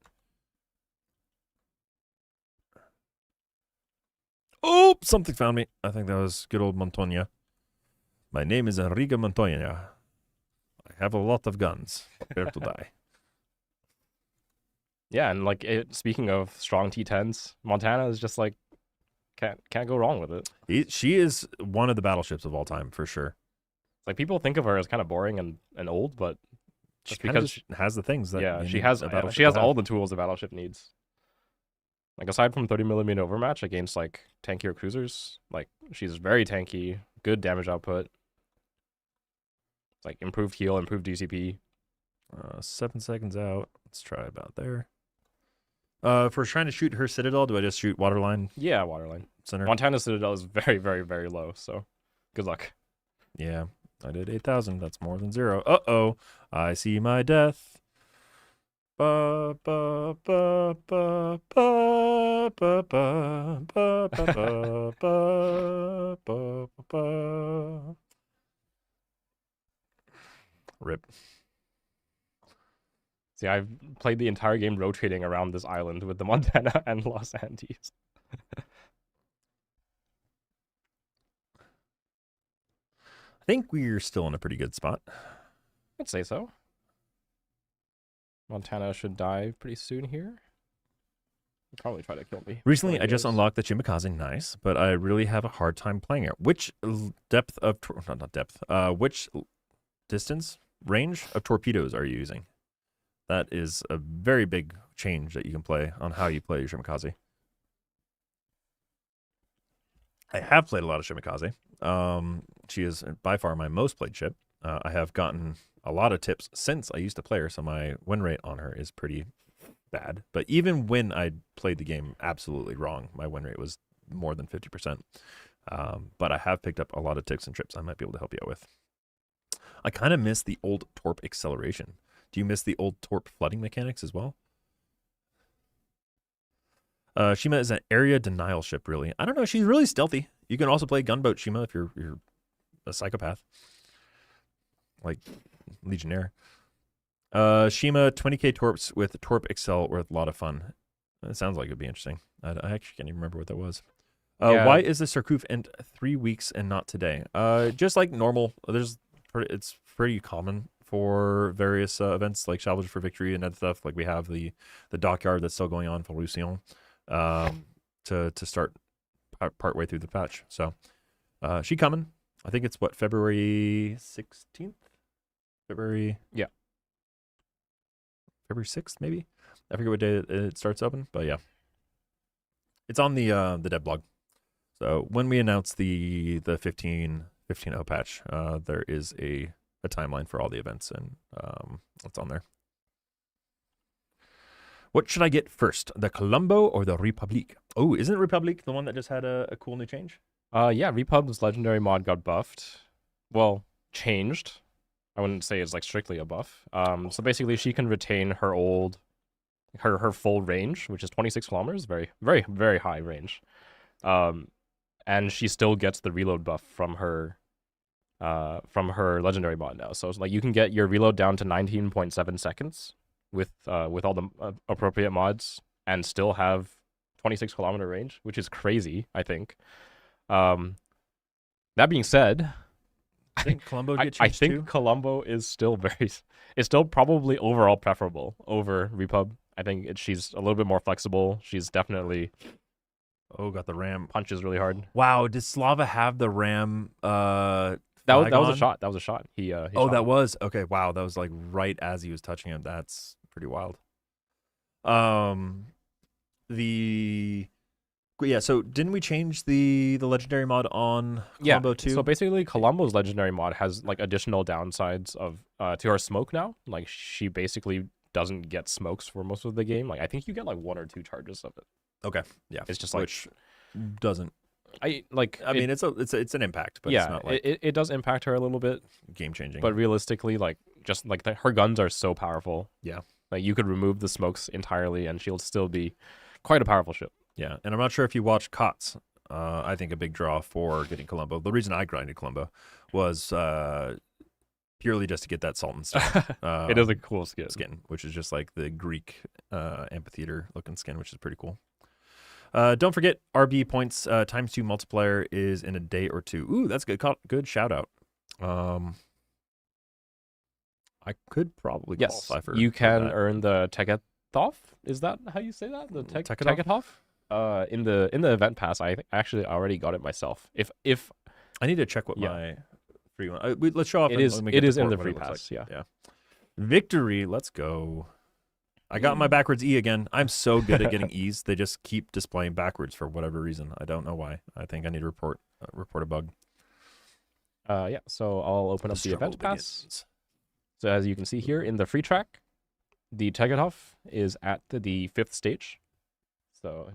Oh, something found me. I think that was good old Montoya. My name is Enrique Montoya. I have a lot of guns. Prepare to die. Yeah, and like speaking of strong T10s, Montana is just like can't go wrong with it. She is one of the battleships of all time, for sure. Like people think of her as kind of boring and old, but She Just kind of because just has the things that yeah, you she need has a battleship she has to have. all the tools a battleship needs. Like aside from 30mm overmatch against like tankier cruisers, like she's very tanky, good damage output. Like improved heal, improved DCP. 7 seconds out. Let's try about there. If we're trying to shoot her Citadel, do I just shoot waterline Yeah, waterline. center? Montana Citadel is very, very, very low, so good luck. Yeah, I did 8,000. That's more than 0. Uh-oh. I see my death. Ba, ba, ba, ba, ba, ba, ba, ba, ba, ba, ba, ba, ba. Rip. See, I've played the entire game rotating around this island with the Montana and Los Andes. I think we're still in a pretty good spot. I'd say so. Montana should die pretty soon here. He'll probably try to kill me. Recently, before I he just goes. unlocked the Chimikaze, nice, but I really have a hard time playing it. Which depth of not depth? Which distance range of torpedoes are you using? That is a very big change that you can play on how you play your Shimikaze. I have played a lot of Shimikaze. She is by far my most played ship. I have gotten a lot of tips since I used to play her, so my win rate on her is pretty bad. But even when I played the game absolutely wrong, my win rate was more than 50%. But I have picked up a lot of tips and trips I might be able to help you out with. I kind of miss the old torp acceleration. Do you miss the old torp flooding mechanics as well? Shima is an area denial ship, really. I don't know. She's really stealthy. You can also play gunboat Shima if you're a psychopath, like Legionnaire. Shima 20k torps with torp excel were a lot of fun. It sounds like it'd be interesting. I actually can't even remember what that was. Yeah. Why is the Sarkouf end 3 weeks and not today? Just like normal. It's pretty common for various events like Salvage for Victory and other stuff. Like we have the dockyard that's still going on for Roussillon to start part way through the patch. So she coming. I think it's what, February 16th? February 6th maybe. I forget what day it starts open, but yeah, it's on the dev blog. So when we announce the 15.0 patch, there is a timeline for all the events, and it's on there. What should I get first, the Colombo or the Republique? Oh, isn't Republique the one that just had a cool new change? Yeah, Repub's legendary mod got buffed. Well, changed. I wouldn't say it's like strictly a buff. So basically, she can retain her her full range, which is 26 kilometers, very, very, very high range. And she still gets the reload buff from her legendary mod now. So it's like you can get your reload down to 19.7 seconds with all the appropriate mods and still have 26-kilometer range, which is crazy, I think. That being said, I think Colombo I get changed think too. Colombo is still it's still probably overall preferable over Repub. I think she's a little bit more flexible. She's definitely Oh, got the ram. punches really hard. Wow, did Slava have the ram? That flag was a on? shot. That was a shot. He Oh, shot that him. was okay. Wow, that was like right as he was touching him. That's pretty wild. So didn't we change the legendary mod on Colombo too? So basically, Colombo's legendary mod has like additional downsides of to her smoke now. Like she basically doesn't get smokes for most of the game. Like I think you get like 1 or 2 charges of it. Okay, yeah, It's just like which doesn't. I mean It's an impact, but yeah, it's not like it does impact her a little bit, game changing. but realistically, like just like her guns are so powerful. Yeah. Like you could remove the smokes entirely, and she'll still be quite a powerful ship. Yeah, and I'm not sure if you watched COTS. I think a big draw for getting Colombo. The reason I grinded Colombo was purely just to get that Sultan stuff. It is a cool skin. Which is just like the Greek amphitheater looking skin, which is pretty cool. Don't forget RB points ×2 multiplier is in a day or two. Ooh, that's good. Good shout out. I could probably Yes, qualify for. you can that. earn the Tegethoff. Is that how you say that? The Tegethoff? Tegethoff? In the event pass, I actually already got it myself. If I need to check what my free one. Let's show off. it is, when we get it to is in port the what free it looks pass. like. Yeah. Victory. Let's go. I got my backwards E again. I'm so good at getting E's. They just keep displaying backwards for whatever reason. I don't know why. I think I need to report a bug. Yeah. So I'll open up the struggle event pass. begins. So as you can see here in the free track, the Tegethoff is at the 5th stage. So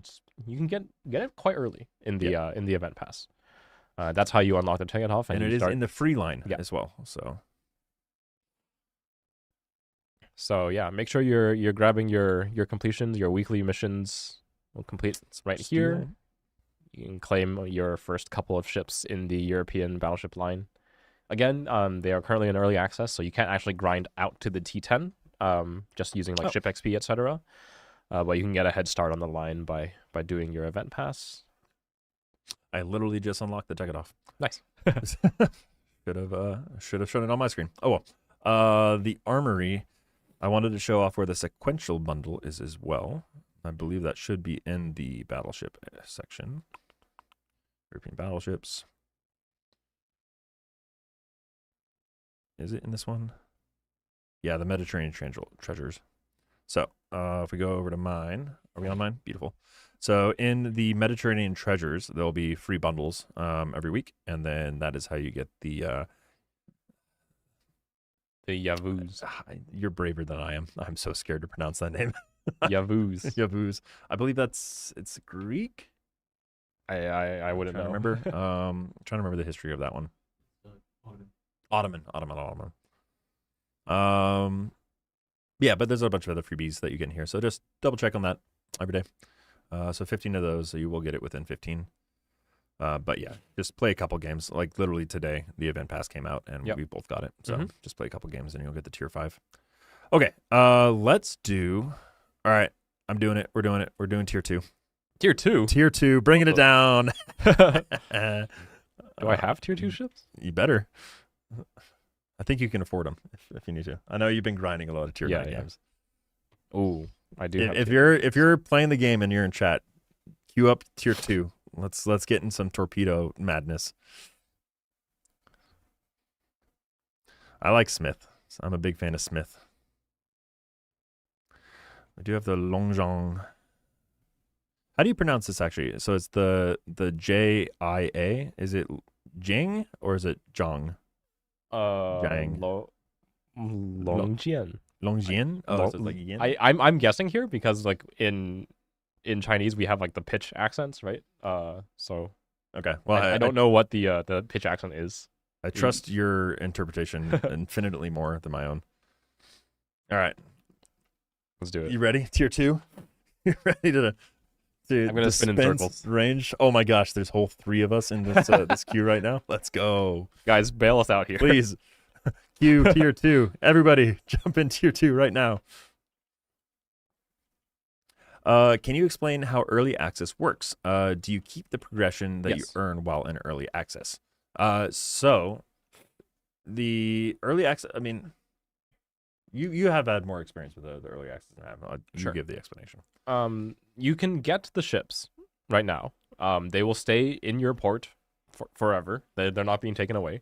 you can get it quite early in the event pass. That's how you unlock the Tegethoff, And you it is start. in the free line Yeah. as well. So yeah, make sure you're grabbing your completions, your weekly missions will complete right here. You can claim your first couple of ships in the European battleship line. Again, they are currently in early access, so you can't actually grind out to the T10 just using like ship XP, etc. But you can get a head start on the line by doing your event pass. I literally just unlocked the Tegethoff. Nice. Should have shown it on my screen. Oh well. The armory. I wanted to show off where the sequential bundle is as well. I believe that should be in the battleship section. European battleships. Is it in this one? Yeah, the Mediterranean treasures. So if we go over to mine, are we on mine? Beautiful. So in the Mediterranean treasures, there'll be free bundles every week, and then that is how you get the Yavuz. You're braver than I am. I'm so scared to pronounce that name. Yavuz. Yavuz. I believe it's Greek. I wouldn't know. Remember. Trying to remember the history of that one. Ottoman. Yeah, but there's a bunch of other freebies that you get in here, so just double check on that every day. So 15 of those, so you will get it within 15. But yeah, just play a couple games. Like literally today, the event pass came out, and we both got it. So just play a couple games, and you'll get the tier 5. Okay, let's do. All right, I'm doing it. We're doing it. We're doing tier 2. Tier 2? Tier 2, bringing it down. Do I have tier 2 ships? You better. I think you can afford them if you need to. I know you've been grinding a lot of tier 9 games. Oh, I do. If you're playing the game and you're in chat, queue up tier 2. Let's get in some torpedo madness. I like Smith. I'm a big fan of Smith. I do have the Longjong. How do you pronounce this actually? So it's the J-I-A. Is it Jing or is it Zhang? Longjian. Longjian? Oh, so it's like yin? I'm guessing here because like in Chinese we have like the pitch accents, right? So okay. Well, I don't know what the pitch accent is. I trust your interpretation infinitely more than my own. All right. Let's do it. You ready? Tier 2? You ready to I'm gonna spin in circles. Range? Oh my gosh, there's whole 3 of us in this this queue right now. Let's go. Guys, bail us out here. Please. Queue tier 2. Everybody jump in tier 2 right now. Can you explain how early access works? Do you keep the progression that you earn while in early access? So the early access, I mean, you have had more experience with the early access than I have. You give the explanation. You can get the ships right now. They will stay in your port forever. They're not being taken away.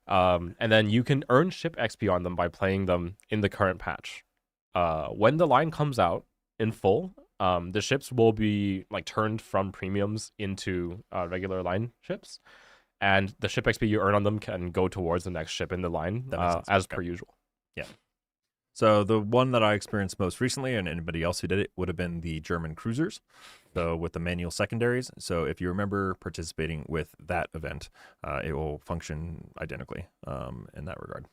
And then you can earn ship XP on them by playing them in the current patch. When the line comes out in full, the ships will be like turned from premiums into regular line ships, and the ship XP you earn on them can go towards the next ship in the line as per usual. Yeah. So the one that I experienced most recently, and anybody else who did it, would have been the German cruisers. So with the manual secondaries. So if you remember participating with that event, it will function identically in that regard.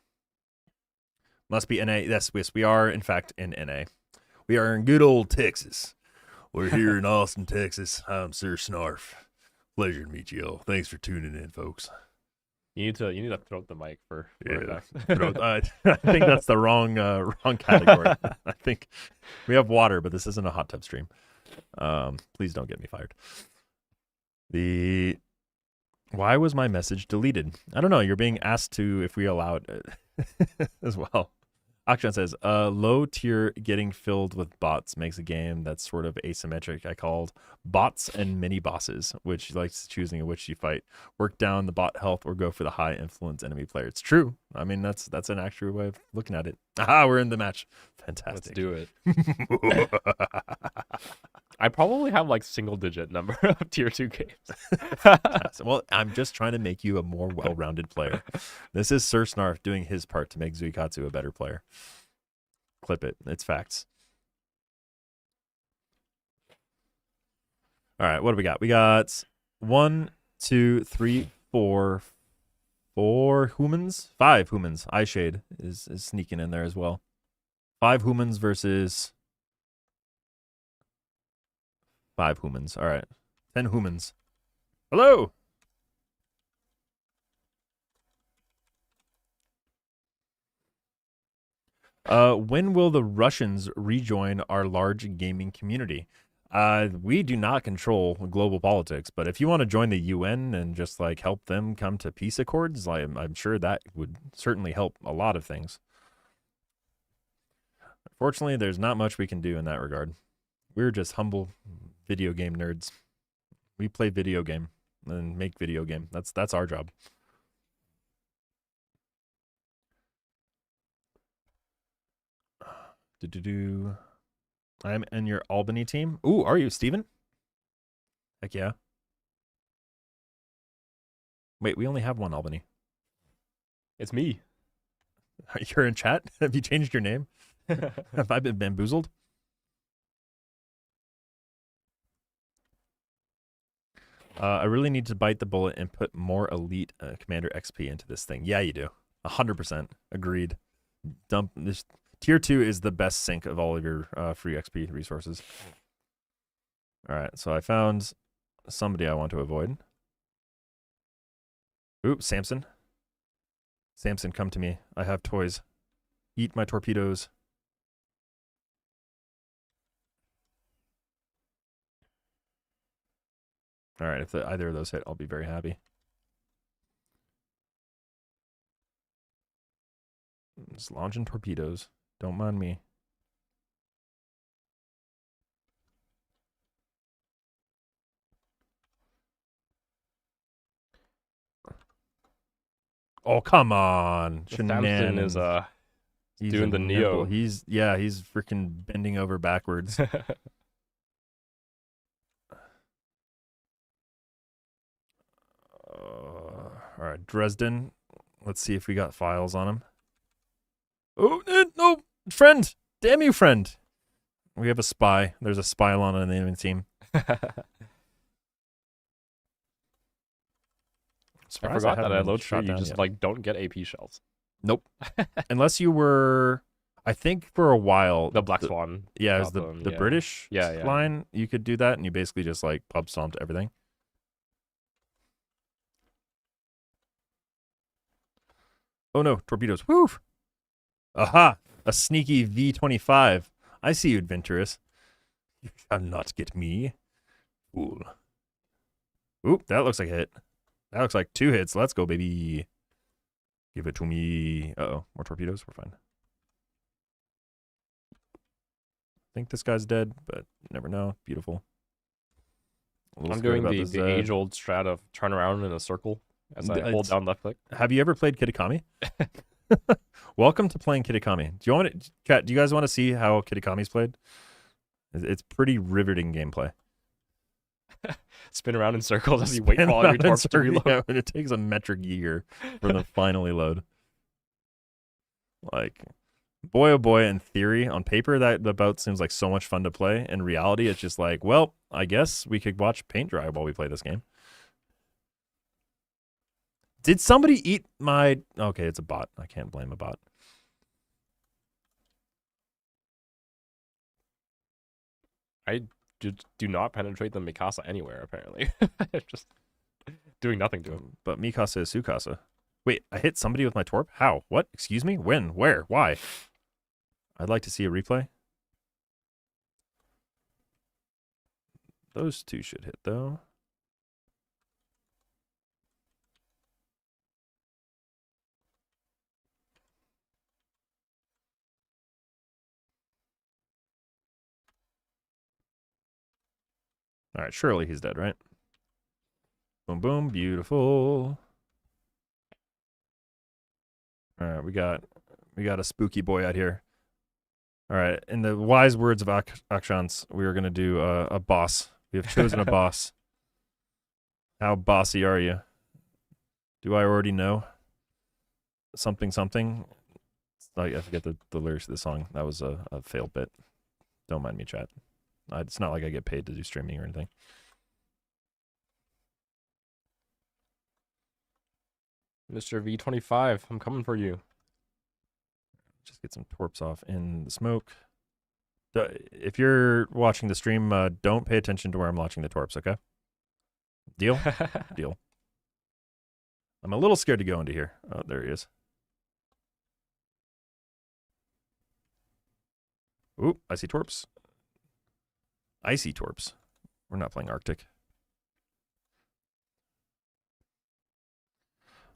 Must be NA. Yes, we are in fact in NA. We are in good old Texas. We're here in Austin, Texas. I'm Sir Snarf. Pleasure to meet you all. Thanks for tuning in, folks. You need to throw the mic for that. I think that's the wrong category. I think we have water, but this isn't a hot tub stream. Please don't get me fired. Why was my message deleted? I don't know. You're being asked to if we allow it as well. Akshan says, low tier getting filled with bots makes a game that's sort of asymmetric. I called bots and mini bosses, which likes choosing which you fight. Work down the bot health or go for the high influence enemy player. It's true. I mean, that's an accurate way of looking at it. Aha, we're in the match. Fantastic. Let's do it. I probably have like single digit number of tier 2 games. Well, I'm just trying to make you a more well-rounded player. This is Sir Snarf doing his part to make Zuikatsu a better player. Clip it. It's facts. All right, what do we got? We got 1, 2, 3, 4 humans. 5 humans. Eyeshade is sneaking in there as well. 5 humans versus 5 humans. All right. 10 humans. Hello. When will the Russians rejoin our large gaming community? We do not control global politics, but if you want to join the UN and just like help them come to peace accords, I'm sure that would certainly help a lot of things. Fortunately, there's not much we can do in that regard. We're just humble video game nerds. We play video game and make video game. That's our job. Do. I'm in your Albany team. Ooh, are you, Steven? Heck yeah. Wait, we only have one Albany. It's me. You're in chat? Have you changed your name? Have I been bamboozled? I really need to bite the bullet and put more elite Commander XP into this thing. Yeah, you do. 100%. Agreed. Dump this. Tier 2 is the best sink of all of your free XP resources. All right, so I found somebody I want to avoid. Oops, Samson. Samson, come to me. I have toys. Eat my torpedoes. All right, if either of those hit, I'll be very happy. Just launching torpedoes. Don't mind me. Oh, come on. Samson is he's doing the nimble. Neo. He's freaking bending over backwards. All right, Dresden. Let's see if we got files on him. Oh, no, friend. Damn you, friend. We have a spy. There's a spy on the enemy team. I forgot that at low tree you just like don't get AP shells. Nope. Unless you were, I think for a while. The Black Swan. Yeah, it's the British line. You could do that and you basically just like pub stomped everything. Oh no, torpedoes. Woo! Aha! A sneaky V-25. I see you, adventurous. You shall not get me. Fool. Oop, that looks like a hit. That looks like 2 hits. Let's go, baby. Give it to me. Uh-oh, more torpedoes. We're fine. I think this guy's dead, but you never know. Beautiful. I'm doing the age-old strat of turn around in a circle as I hold down left click. Have you ever played Kitakami? Welcome to playing Kitakami. Do you want to, chat? Do you guys want to see how Kitakami's played? It's pretty riveting gameplay. Spin around in circles as you wait for all your torps to reload. Yeah, and it takes a metric year for them to finally load. Like, boy, oh boy, in theory, on paper, that about seems like so much fun to play. In reality, it's just like, well, I guess we could watch paint dry while we play this game. Did somebody eat my... Okay, it's a bot. I can't blame a bot. I do not penetrate the Mikasa anywhere, apparently. Just doing nothing to him. But Mikasa is Sukasa. Wait, I hit somebody with my torp? How? What? Excuse me? When? Where? Why? I'd like to see a replay. Those two should hit, though. All right, surely he's dead, right? Boom, boom, beautiful. All right, we got a spooky boy out here. All right, in the wise words of Akshans, we are going to do a boss. We have chosen a boss. How bossy are you? Do I already know? Something, something. I forget the lyrics of the song. That was a failed bit. Don't mind me, chat. It's not like I get paid to do streaming or anything. Mr. V25, I'm coming for you. Just get some torps off in the smoke. If you're watching the stream, don't pay attention to where I'm launching the torps, okay? Deal? Deal. I'm a little scared to go into here. Oh, there he is. Ooh, I see torps. Icy torps. We're not playing Arctic.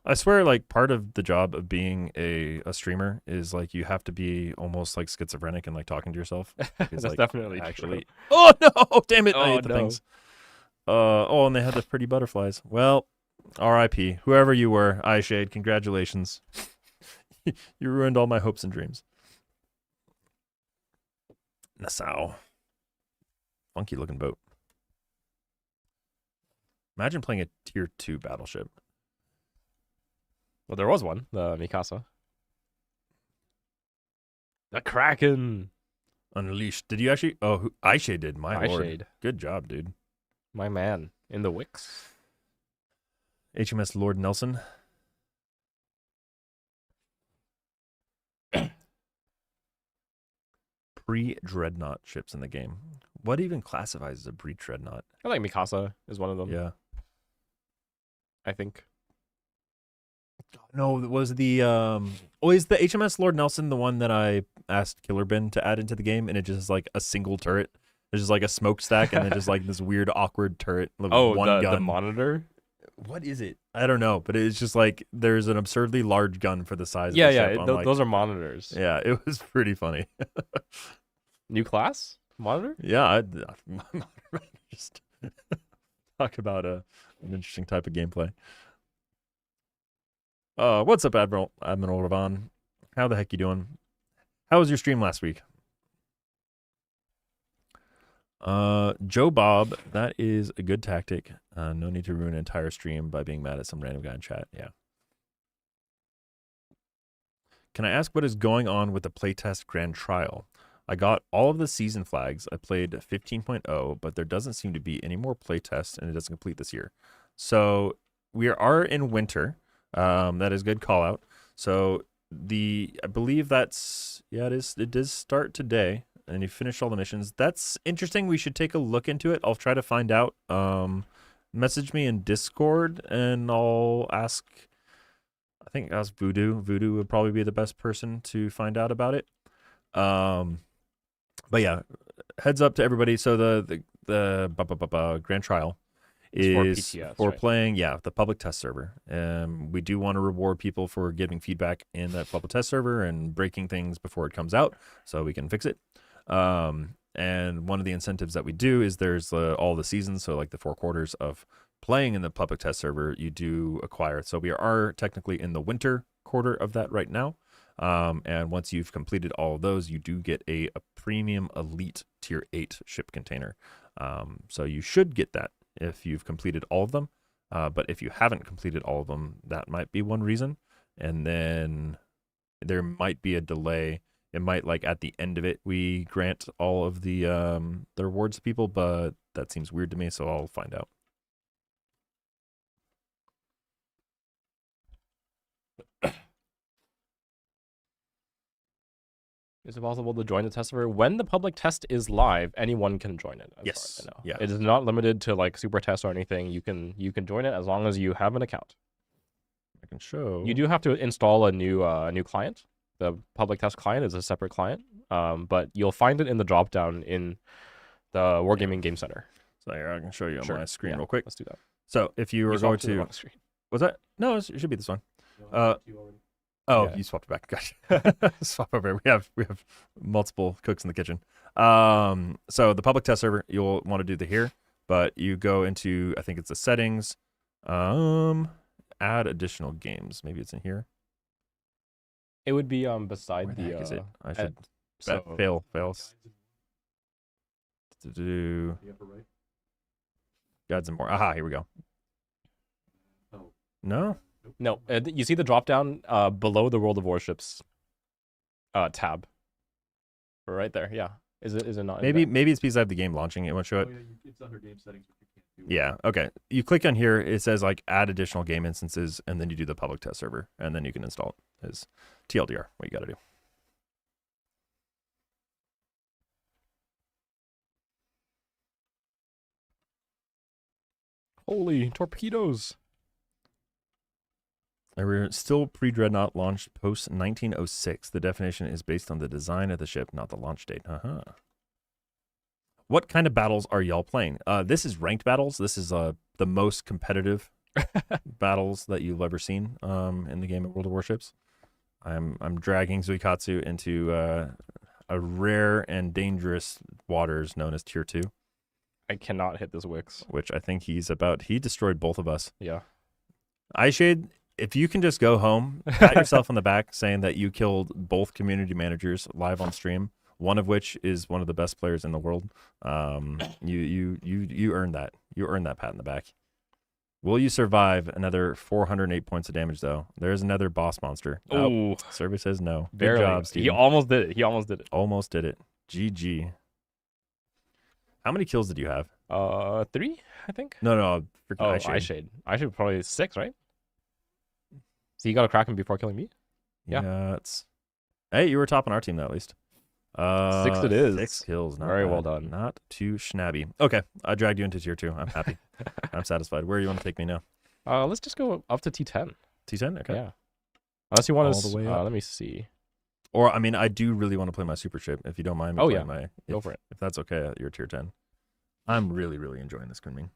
I swear, like part of the job of being a streamer is like you have to be almost like schizophrenic and like talking to yourself. Because, That's like, definitely actually. true. Oh no! Damn it! I Oh, hate the no. things. Oh, and they had the pretty butterflies. Well, R.I.P. Whoever you were, Eyeshade. Congratulations. You ruined all my hopes and dreams. Nassau. Funky looking boat. Imagine playing a tier 2 battleship. Well, there was one, the Mikasa. The Kraken. Unleashed. Did you actually? Oh, Eyeshade did. My lord. Eyeshade. Good job, dude. My man. In the wicks. HMS Lord Nelson. Pre-dreadnought ships in the game. What even classifies as a pre-dreadnought? I like Mikasa is one of them. Yeah. I think. No, was the is the HMS Lord Nelson the one that I asked Killer Bin to add into the game, and it just is like a single turret? There's just like a smokestack and then just like this weird awkward turret with one gun. The monitor. What is it? I don't know, but it's just like there's an absurdly large gun for the size. Yeah, of the yeah. ship. I'm like, Those are monitors. yeah, it was pretty funny. New class monitor. Yeah, just talk about an interesting type of gameplay. What's up, Admiral Ravon? How the heck you doing? How was your stream last week? Joe Bob, that is a good tactic. No need to ruin an entire stream by being mad at some random guy in chat. Yeah. Can I ask what is going on with the playtest grand trial? I got all of the season flags. I played 15.0, but there doesn't seem to be any more playtests, and it doesn't complete this year. So we are in winter. That is good call out. So I believe that's, yeah, it does start today, and you finished all the missions. That's interesting. We should take a look into it. I'll try to find out. Message me in Discord, and I'll ask. I think ask Voodoo. Voodoo would probably be the best person to find out about it. But yeah, heads up to everybody. So the grand trial is for right? playing, the public test server. We do want to reward people for giving feedback in that public test server and breaking things before it comes out so we can fix it. And one of the incentives that we do is there's all the seasons, so like the 4 quarters of playing in the public test server, you do acquire. So we are technically in the winter quarter of that right now. And once you've completed all of those, you do get a premium elite tier 8 ship container. So you should get that if you've completed all of them. But if you haven't completed all of them, that might be one reason. And then there might be a delay. It might, like, at the end of it, we grant all of the rewards to people, but that seems weird to me, so I'll find out. Is it possible to join the test server? When the public test is live, anyone can join it. As Yes. far as I know. Yeah. It is not limited to like super test or anything. You can join it as long as you have an account. I can show. You do have to install a new client. The public test client is a separate client, but you'll find it in the drop down in the Wargaming Game Center. So here, I can show you on my screen Yeah, real quick. Let's do that. So if you were going swapped the to, wrong screen. was that? No, it should be this one. You already. Oh, Yeah. you swapped it back. Gotcha. Swap over. We have multiple cooks in the kitchen. So the public test server, you'll want to do the here, but you go into, I think it's the settings. Add additional games. Maybe it's in here. It would be beside Where the heck is it? I at- should so fails. Guides To do in the upper right. guides and more. Aha, here we go. Oh, No, no, you see the drop down below the World of Warships tab. Right there. Yeah. Is it not? maybe it's because I have the game launching. It won't show it. yeah, it's under game settings, but you can't do it. Yeah. Okay. You click on here. It says like add additional game instances, and then you do the public test server, and then you can install it. Is TLDR what you got to do. Holy torpedoes! We're still pre-dreadnought launched post 1906. The definition is based on the design of the ship, not the launch date. What kind of battles are y'all playing? This is ranked battles. This is the most competitive battles that you've ever seen in the game of World of Warships. I'm dragging Zuikatsu into a rare and dangerous waters known as Tier 2, I cannot hit this Wix. which I think he destroyed both of us. Yeah. Eyeshade, if you can just go home, pat yourself on the back saying that you killed both community managers live on stream, one of which is one of the best players in the world. You earned that. You earned that pat in the back. Will you survive another 408 points of damage, though? There's another boss monster. Oh, Survey says no. Good barely. job, He Steven. almost did it. He almost did it. Almost did it. GG. How many kills did you have? 3, I think. No, freaking Oh, Eyeshade. Eyeshade probably 6, right? So you got to crack him before killing me? Yeah. Hey, you were top on our team, though, at least. 6 it is. 6 kills. Not Very bad. well done. Not too schnabby. Okay, I dragged you into Tier 2. I'm happy. I'm satisfied. Where do you want to take me now? Let's just go up to T10. T10? Okay. Yeah. Unless you want All to. the way up. Let me see. Or, I mean, I do really want to play my super ship, if you don't mind me Oh, playing yeah. my... Go for it. If that's okay at your Tier 10. I'm really, really enjoying this, Kunming.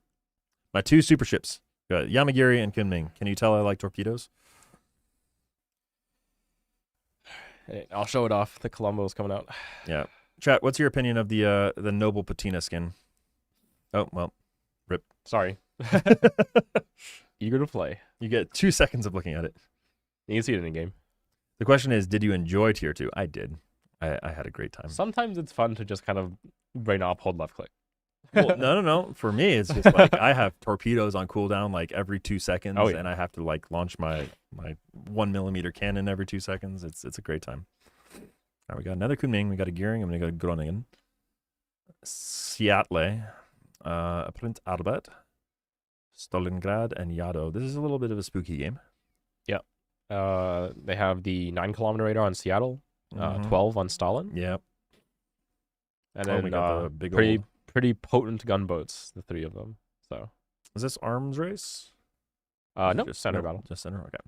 My 2 super ships. Got Yamagiri and Kunming. Can you tell I like torpedoes? Hey, I'll show it off. The Columbo's coming out. Yeah. Chat, what's your opinion of the Noble Patina skin? Oh, well, Sorry. Eager to play. you get 2 seconds of looking at it. You can see it in the game. The question is, did you enjoy Tier 2? I did. I had a great time. Sometimes it's fun to just kind of brain up, hold left click. Well, no. For me, it's just like I have torpedoes on cooldown like every 2 seconds, Oh, yeah. and I have to like launch my 1mm cannon every 2 seconds. It's a great time. All right, we got another Kunming. We got a Gearing. I'm gonna go Groningen, Seattle, Prince Albert, Stalingrad, and Yado. This is a little bit of a spooky game. They have the 9-kilometer radar on Seattle, Mhm. 12 on Stalin, Yeah. and Oh, then we got the big pretty potent gunboats, the 3 of them. So Is this arms race? Is it no, just center battle. Just center. Okay.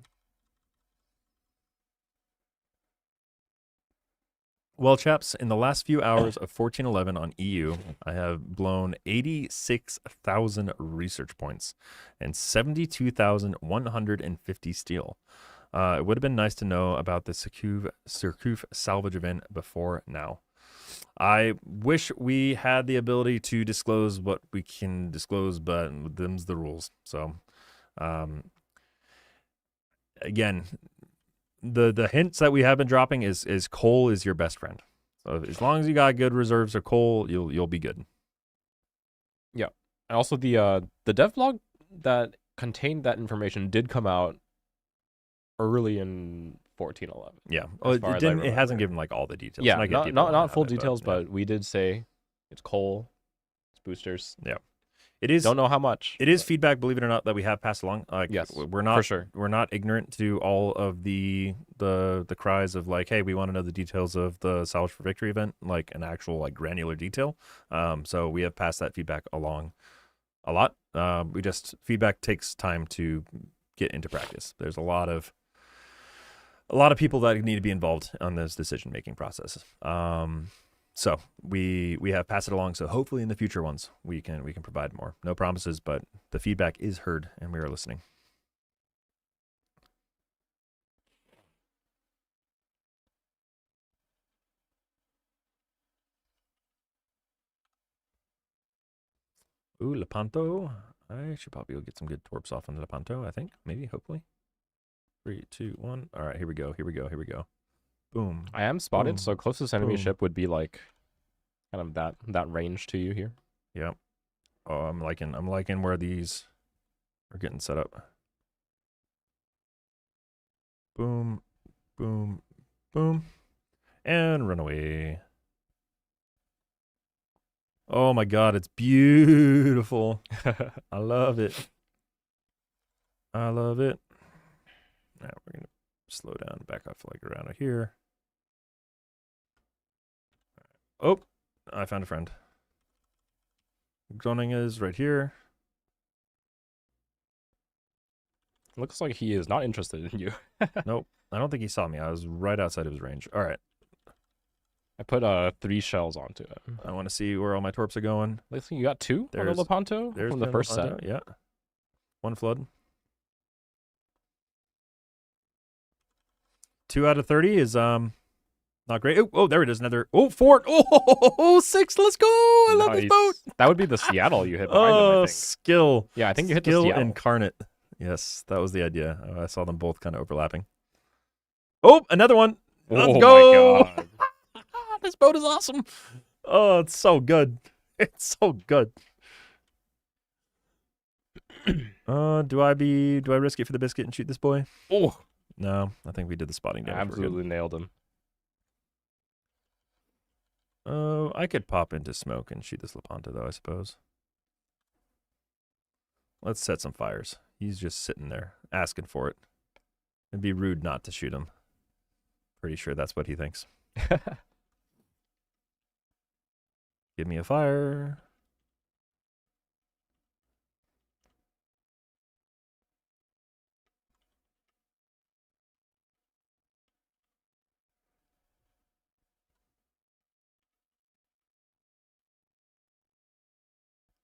Well, chaps, in the last few hours of 1411 on EU, I have blown 86,000 research points and 72,150 steel. It would have been nice to know about the Surcouf salvage event before now. I wish we had the ability to disclose what we can disclose, but them's the rules. So, again, the hints that we have been dropping is coal is your best friend. So as long as you got good reserves of coal, you'll be good. And also the devlog that contained that information did come out early in 1411. Yeah. As far as I It remember. hasn't given like all the details. Yeah, And I get not people not, don't not full have it, details, yeah. but we did say it's coal, it's boosters. It is Don't know how much. it is but feedback, believe it or not, that we have passed along. Like Yes, we're not for sure. we're not ignorant to all of the cries of like, hey, we want to know the details of the Salvage for Victory event, like an actual like granular detail. So we have passed that feedback along a lot. Feedback takes time to get into practice. There's a lot of people that need to be involved on this decision making process. So we have passed it along. So hopefully in the future ones we can provide more. No promises, but the feedback is heard and we are listening. Ooh, Lepanto. I should probably go get some good torps off on Lepanto, I think. Maybe, hopefully. 3, 2, 1. All right, here we go. Boom. I am spotted, so Boom. closest enemy Boom. ship would be like kind of that range to you here. Yep. Oh, I'm liking where these are getting set up. Boom, boom, boom, and run away. Oh my God, it's beautiful. I love it. All right, we're gonna slow down, back off like around here. Oh, I found a friend. Groningen is right here. Looks like he is not interested in you. Nope, I don't think he saw me. I was right outside of his range. All right, I put 3 shells onto it. I want to see where all my torps are going. Looks like you got 2 on the There's- Lepanto There's from the first Lepanto, set. Yeah, 1 flood. 2 out of 30 is not great. Oh, there it is. Another. Oh, 4. Oh, 6. Let's go. I love this boat. That would be the Seattle you hit behind them, I Oh, think. skill. Yeah, I think you hit the Skill Seattle. incarnate. Yes, that was the idea. I saw them both kind of overlapping. Oh, another one. Let's Oh go. my god. This boat is awesome. Oh, it's so good. It's so good. Do I risk it for the biscuit and shoot this boy? Oh, No, I think we did the spotting damage. We're good. absolutely nailed him. Oh, I could pop into smoke and shoot this Lepanto, though, I suppose. Let's set some fires. He's just sitting there, asking for it. It'd be rude not to shoot him. Pretty sure that's what he thinks. Give me a fire.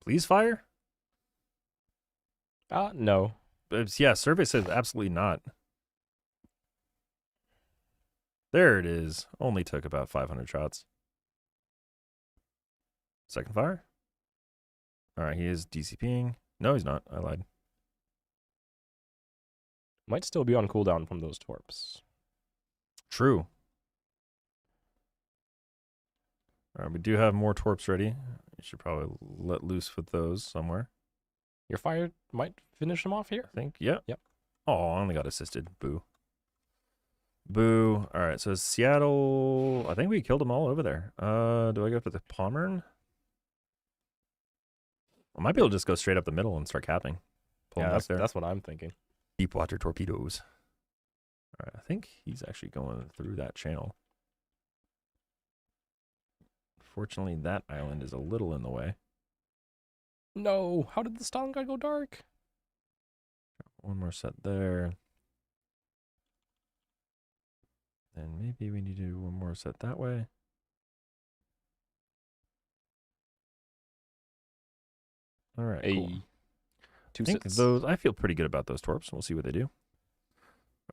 Please fire? No. Yeah, survey says absolutely not. There it is. Only took about 500 shots. Second fire. All right, he is DCPing. No, he's not. I lied. Might still be on cooldown from those torps. True. All right, we do have more torps ready. We should probably let loose with those somewhere. Your fire might finish him off here. I think. Yep. Yep. Oh, I only got assisted. Boo. Boo. All right, so Seattle. I think we killed them all over there. Do I go for the Pommern? I might be able to just go straight up the middle and start capping. Pull Yeah, him back there. that's what I'm thinking. Deep water torpedoes. All right, I think he's actually going through that channel. Fortunately, that island is a little in the way. No, how did the Stalin guy go dark? One more set there. And maybe we need to do one more set that way. All right, cool. Two I think sits. I feel pretty good about those torps. We'll see what they do.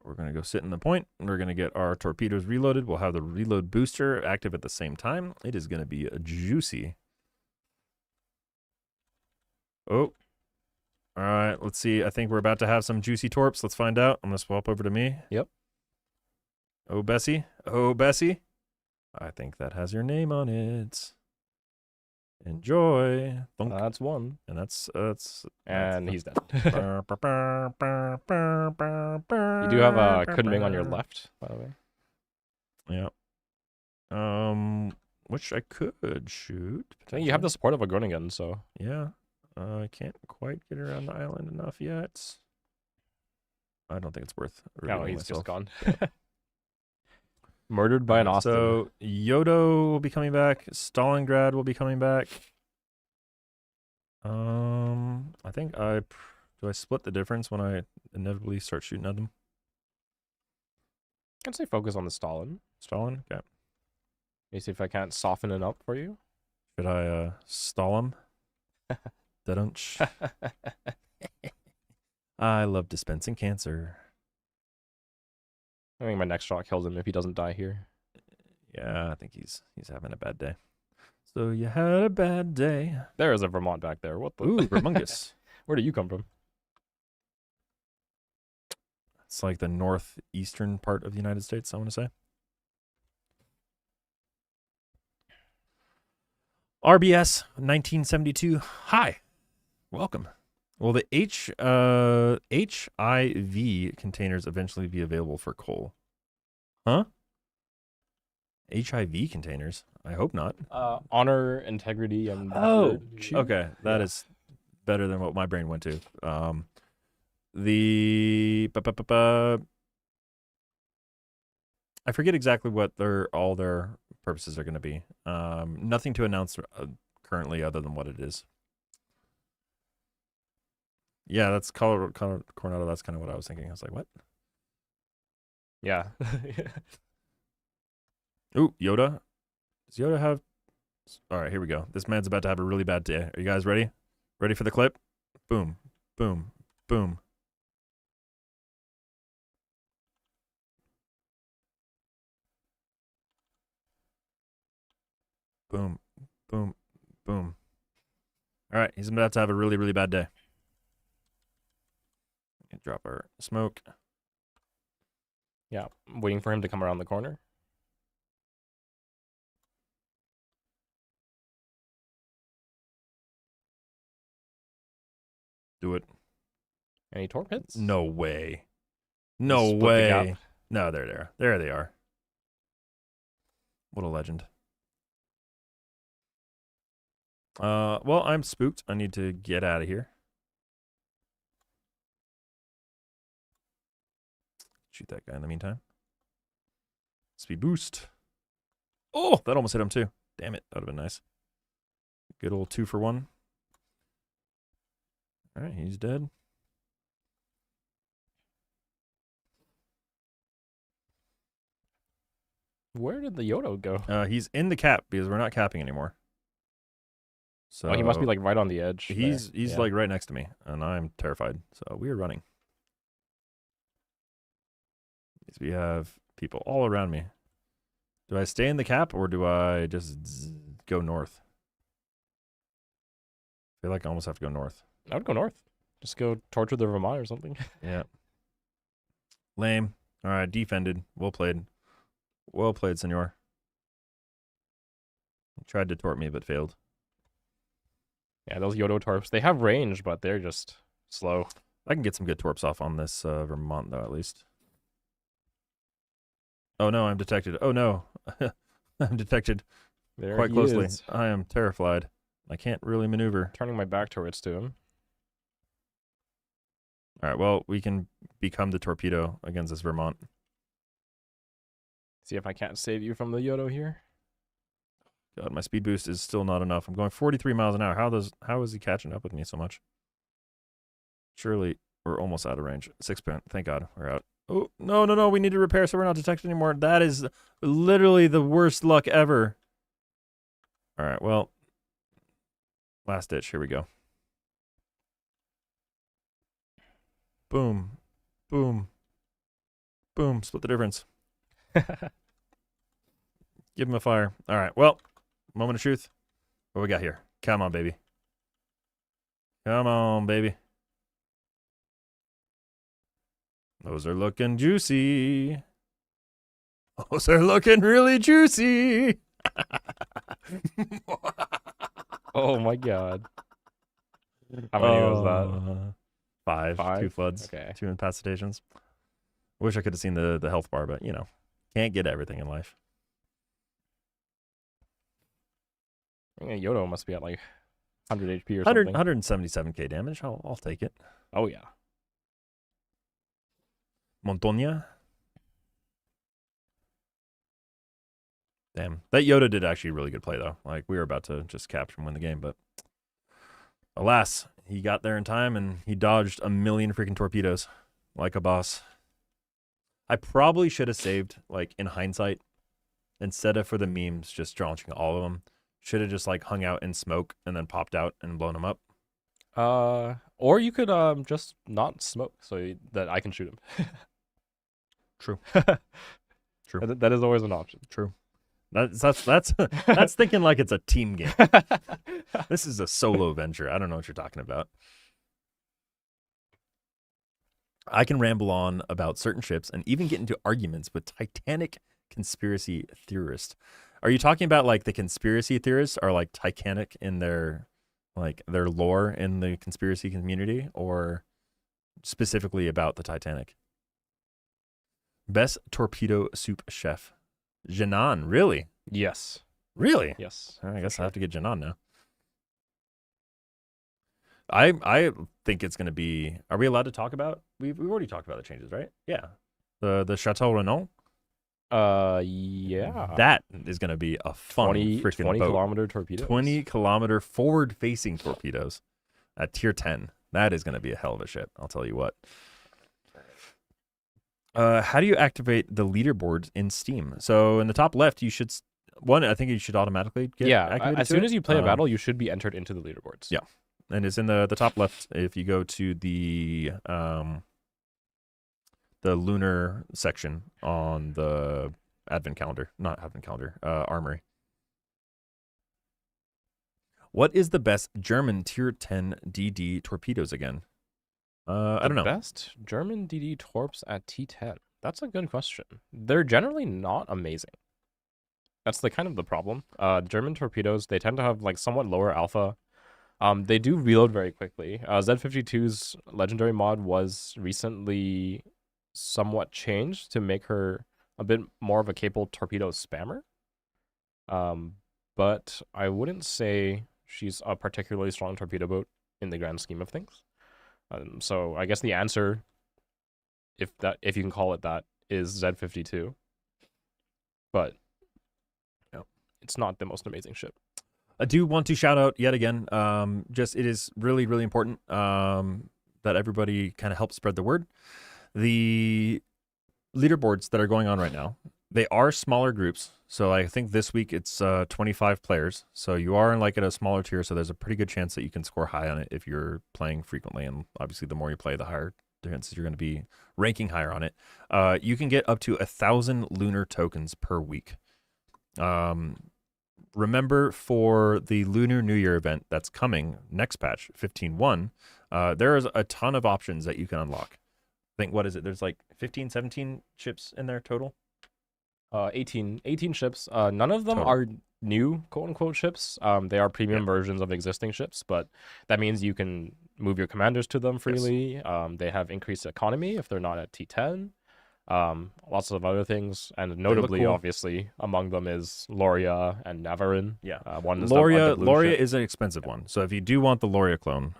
We're going to go sit in the point. We're going to get our torpedoes reloaded. We'll have the reload booster active at the same time. It is going to be juicy. Oh. All right, let's see. I think we're about to have some juicy torps. Let's find out. I'm going to swap over to me. Yep. Oh, Bessie. Oh, Bessie. I think that has your name on it. Enjoy. Thunk. That's one. And that's And he's dead. you You do have a Kunming on your left, by the way. Yeah. Which I could shoot. I think you have the support of a Groningen, so. Yeah. I can't quite get around the island enough yet. I don't think it's worth. No, revealing he's just myself. gone. Murdered by an Austin. So Yodo will be coming back. Stalingrad will be coming back. I think do I split the difference when I inevitably start shooting at them? I'd say focus on the Stalin. Stalin? Okay. Let me see if I can't soften it up for you. Should I stall him? Da-dunch. I love dispensing cancer. I think my next shot kills him if he doesn't die here. Yeah, I think he's having a bad day. So you had a bad day. There is a Vermont back there. What the? Ooh, Vermungus. Where do you come from? It's like the northeastern part of the United States, I want to say. RBS 1972. Hi. Welcome. Will the HIV containers eventually be available for coal? Huh? HIV containers? I hope not. Honor, integrity, and Oh, virtue. okay. That Yeah. is better than what my brain went to. I forget exactly what all their purposes are going to be. Nothing to announce currently other than what it is. Yeah, that's Coronado. That's kind of what I was thinking. I was like, what? Yeah. Ooh, Yoda. Does Yoda have... All right, here we go. This man's about to have a really bad day. Are you guys ready? Ready for the clip? Boom, boom, boom. Boom. Boom. Boom. All right, he's about to have a really, really bad day. Drop our smoke. Yeah, I'm waiting for him to come around the corner. Do it. Any torp hits? No way. No Split the way. gap. No, there they are. What a legend. Well, I'm spooked. I need to get out of here. Shoot that guy in the meantime. Speed boost. Oh, that almost hit him too. Damn it. That would have been nice. Good old 2 for 1. All right, he's dead. Where did the Yodo go? He's in the cap because we're not capping anymore. So Oh, he must be like right on the edge. he's Yeah. like right next to me, and I'm terrified. So we are running. We have people all around me. Do I stay in the cap or do I just go north? I feel like I almost have to go north. I would go north. Just go torture the Vermont or something. Yeah. Lame. All right, defended. Well played. Well played, senor. Tried to tort me, but failed. Yeah, those Yodo torps, they have range, but they're just slow. I can get some good torps off on this Vermont, though, at least. Oh, no, I'm detected. Oh, no. I'm detected There quite he closely. is. I am terrified. I can't really maneuver. Turning my back turrets to him. All right, well, we can become the torpedo against this Vermont. See if I can't save you from the Yodo here. God, my speed boost is still not enough. I'm going 43 miles an hour. How is he catching up with me so much? Surely we're almost out of range. 6 point. Thank God we're out. Oh, no. We need to repair so we're not detected anymore. That is literally the worst luck ever. All right, well, last ditch. Here we go. Boom. Boom. Boom. Split the difference. Give him a fire. All right, well, moment of truth. What we got here? Come on, baby. Come on, baby. Those are looking juicy. Those are looking really juicy. Oh my God. How many was that? 5. 5? 2 floods. Okay. 2 incapacitations. Wish I could have seen the health bar, but, you know, can't get everything in life. I think Yodo must be at like 100 HP or 100, something. 177k damage. I'll take it. Oh yeah. Montoya. Damn. That Yoda did actually a really good play, though. Like, we were about to just capture and win the game, but alas, he got there in time and he dodged a million freaking torpedoes like a boss. I probably should have saved, like, in hindsight, instead of for the memes just launching all of them, should have just, like, hung out in smoke and then popped out and blown them up. Or you could just not smoke so that I can shoot him. True. True. That is always an option. True. That's thinking like it's a team game. This is a solo venture. I don't know what you're talking about. I can ramble on about certain ships and even get into arguments with Titanic conspiracy theorists. Are you talking about like the conspiracy theorists are like Titanic in their lore in the conspiracy community, or specifically about the Titanic? Best torpedo soup chef. Janan, really? Yes. Really? Yes. I guess I have to get Janan now. I think it's going to be. Are we allowed to talk about? We've already talked about the changes, right? Yeah. The Chateau Renault. Yeah. That is going to be a fun 20 freaking 20 boat. kilometer torpedoes. 20-kilometer forward-facing torpedoes at tier 10. That is going to be a hell of a ship. I'll tell you what. How do you activate the leaderboards in Steam? So in the top left, you should I think you should automatically get activated. As soon as you play a battle, you should be entered into the leaderboards. Yeah. And it's in the top left. If you go to the lunar section on the advent calendar, not advent calendar, armory. What is the best German tier 10 DD torpedoes again? I don't know. Best German DD torps at T10. That's a good question. They're generally not amazing. That's the kind of the problem. German torpedoes, they tend to have like somewhat lower alpha. They do reload very quickly. Z52's legendary mod was recently somewhat changed to make her a bit more of a capable torpedo spammer. But I wouldn't say she's a particularly strong torpedo boat in the grand scheme of things. So I guess the answer, if you can call it that, is Z52. But it's not the most amazing ship. I do want to shout out yet again. Just it is really, really important that everybody kind of help spread the word. The leaderboards that are going on right now, they are smaller groups. So I think this week it's 25 players. So you are like at a smaller tier. So there's a pretty good chance that you can score high on it if you're playing frequently. And obviously, the more you play, the higher chances you're going to be ranking higher on it. You can get up to 1,000 lunar tokens per week. Remember, for the Lunar New Year event that's coming next patch, 15.1, there is a ton of options that you can unlock. I think, what is it? There's like 15, 17 ships in there total? 18 ships. None of them Total. are new, quote-unquote, ships. They are premium versions of existing ships, but that means you can move your commanders to them freely. Yes. They have increased economy if they're not at T10. Lots of other things, and notably, cool. Obviously, among them is Loria and Navarin. Yeah, one is Loria is an expensive one. So if you do want the Loria clone,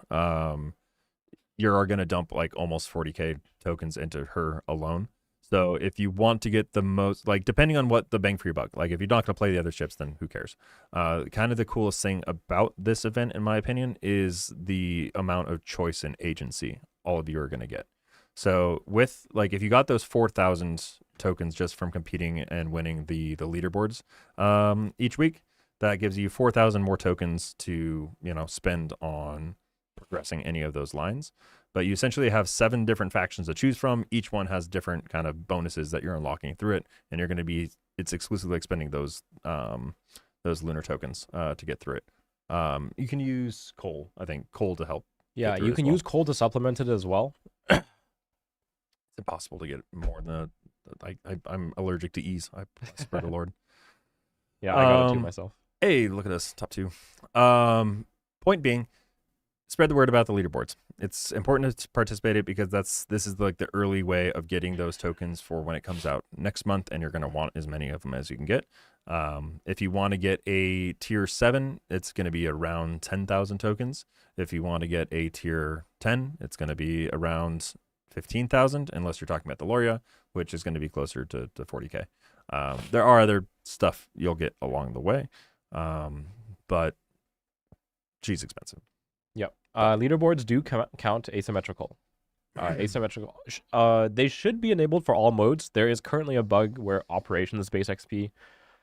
you're going to dump like almost 40k tokens into her alone. So if you want to get the most, like depending on what the bang for your buck, like if you're not going to play the other ships, then who cares? Kind of the coolest thing about this event, in my opinion, is the amount of choice and agency all of you are going to get. So with like, if you got those 4,000 tokens just from competing and winning the leaderboards each week, that gives you 4,000 more tokens to, spend on progressing any of those lines. But you essentially have 7 different factions to choose from. Each one has different kind of bonuses that you're unlocking through it, and you're going to it's exclusively expending those lunar tokens to get through it. You can use coal, I think, to help. Yeah, you can use coal to supplement it as well. It's impossible to get more than I'm allergic to ease. I swear to Lord. Yeah, I got it too myself. Hey, look at this, top 2. Point being, spread the word about the leaderboards. It's important to participate in it because this is like the early way of getting those tokens for when it comes out next month, and you're going to want as many of them as you can get. If you want to get a tier 7, it's going to be around 10,000 tokens. If you want to get a tier 10, it's going to be around 15,000, unless you're talking about the Loria, which is going to be closer to 40k. There are other stuff you'll get along the way, but she's expensive. Yep. Leaderboards do count asymmetrical. Asymmetrical. They should be enabled for all modes. There is currently a bug where operations base XP,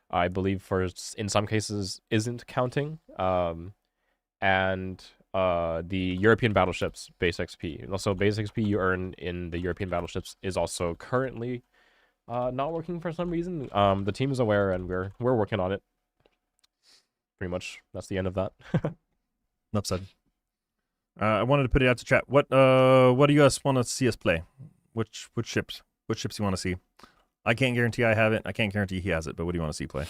I believe, in some cases isn't counting. And the European battleships base XP. Also, base XP you earn in the European battleships is also currently not working for some reason. The team is aware, and we're working on it. Pretty much, that's the end of that. Enough said. I wanted to put it out to chat. What do you guys want to see us play? Which ships? What ships you want to see? I can't guarantee I have it. I can't guarantee he has it. But what do you want to see play?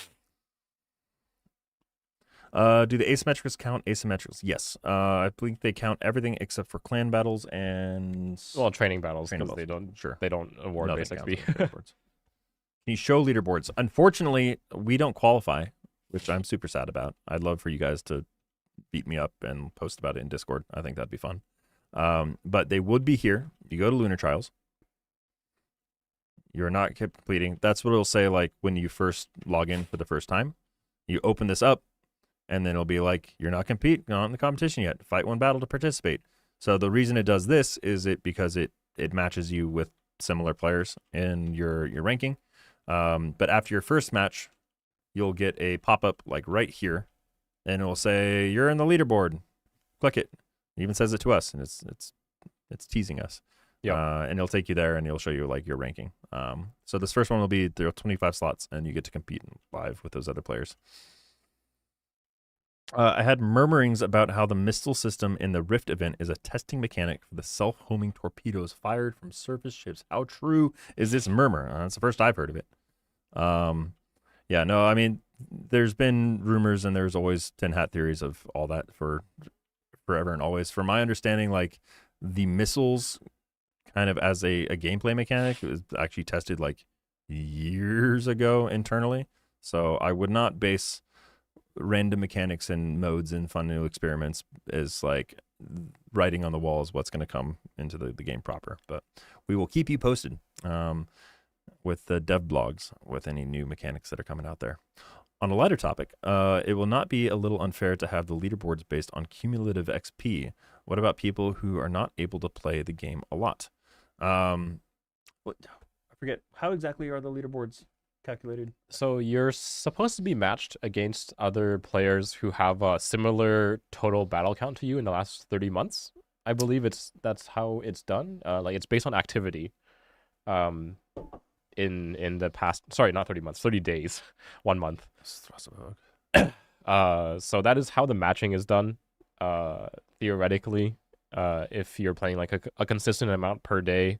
Do the asymmetricals count asymmetricals? Yes. I believe they count everything except for clan battles and training battles, because they don't award base XP. Can you show leaderboards? Unfortunately, we don't qualify, which I'm super sad about. I'd love for you guys to beat me up and post about it in Discord. I think that'd be fun. But they would be here. You go to Lunar Trials. You're not completing. That's what it'll say like when you first log in for the first time. You open this up, and then it'll be like, you're not in the competition yet. Fight one battle to participate. So the reason it does this is because it matches you with similar players in your ranking. But after your first match, you'll get a pop-up like right here, and it will say, you're in the leaderboard. Click it. It even says it to us, and it's teasing us. Yeah. And it'll take you there, and it'll show you like your ranking. So this first one will be, there are 25 slots, and you get to compete live with those other players. I had murmurings about how the missile system in the Rift event is a testing mechanic for the self-homing torpedoes fired from surface ships. How true is this murmur? That's the first I've heard of it. Yeah, no, I mean, there's been rumors and there's always tin hat theories of all that for forever and always. From my understanding, like the missiles kind of as a gameplay mechanic was actually tested like years ago internally. So I would not base random mechanics and modes and fun new experiments as like writing on the wall is what's going to come into the game proper. But we will keep you posted with the dev blogs with any new mechanics that are coming out there. On a lighter topic, it will not be a little unfair to have the leaderboards based on cumulative XP. What about people who are not able to play the game a lot? I forget, how exactly are the leaderboards calculated? So you're supposed to be matched against other players who have a similar total battle count to you in the last 30 months. I believe that's how it's done. Like it's based on activity. In the past, sorry, not 30 months, 30 days, 1 month. So that is how the matching is done. Theoretically, if you're playing like a consistent amount per day,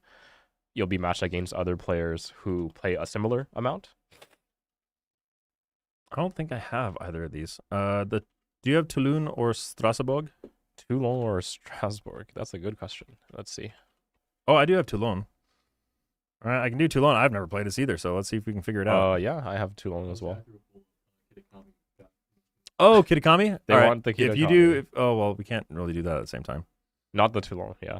you'll be matched against other players who play a similar amount. I don't think I have either of these. Do you have Toulon or Strasbourg? Toulon or Strasbourg? That's a good question. Let's see. Oh, I do have Toulon. All right, I can do Toulon. I've never played this either, so let's see if we can figure it out. Yeah, I have Toulon as well. Oh, Kitakami? They All want the If you Kitakami. do, oh, well, we can't really do that at the same time. Not the Toulon, yeah.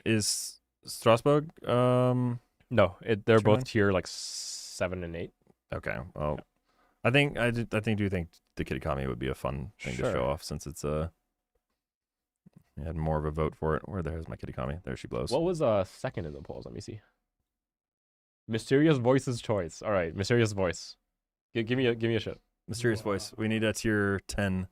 Is Strasbourg? No, they're Tier both 9? tier like 7 and 8. Okay. Well, I think do think the Kitakami would be a fun thing to show Sure. off since it's you had more of a vote for it. Where there's my Kitakami? There she blows. What was second in the polls? Let me see. Mysterious Voice's choice. All right, Mysterious Voice. Give me a shit. Mysterious voice. We need a tier 10.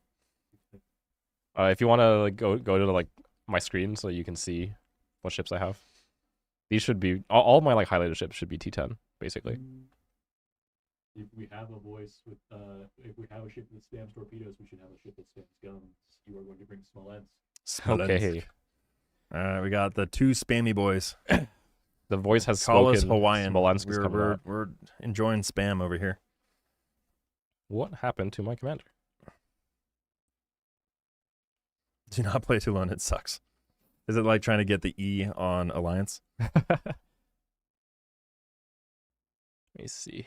If you want to like go to like my screen so you can see what ships I have. These should be all my like highlighted ships should be T10 basically. If we have a voice with, if we have a ship that spams torpedoes, we should have a ship that spams guns. You are going to bring small ends. Okay. All right, we got the two spammy boys. The voice has Call us spoken. Hawaiian. Smolensk is coming out. We're enjoying spam over here. What happened to my commander? Do not play Toulon. It sucks. Is it like trying to get the E on Alliance? Let me see.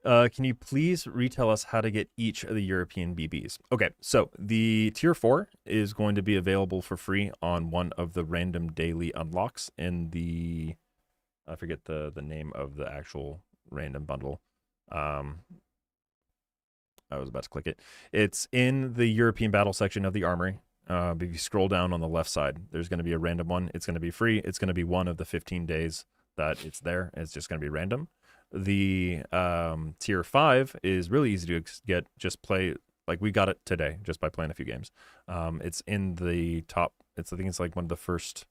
Can you please retell us how to get each of the European BBs? Okay, so the tier 4 is going to be available for free on one of the random daily unlocks in the, I forget the name of the actual random bundle. I was about to click it. It's in the European battle section of the armory. If you scroll down on the left side, there's going to be a random one. It's going to be free. It's going to be one of the 15 days that it's there. It's just going to be random. The tier 5 is really easy to get. Just play, like we got it today just by playing a few games. It's in the top, I think it's like one of the first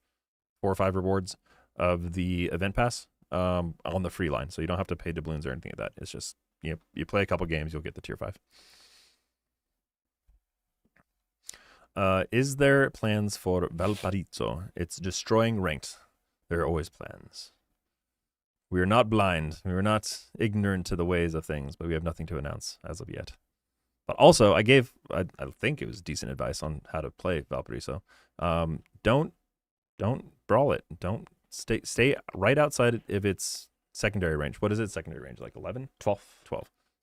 4 or 5 rewards of the event pass on the free line. So you don't have to pay doubloons or anything like that. It's just, you play a couple games, you'll get the tier 5. Is there plans for Valparaiso? It's destroying ranked. There are always plans. We are not blind. We are not ignorant to the ways of things, but we have nothing to announce as of yet. But also, I think it was decent advice on how to play Valparaiso. Don't brawl it. Don't stay right outside it if it's secondary range. What is it? Secondary range, like 11? 12.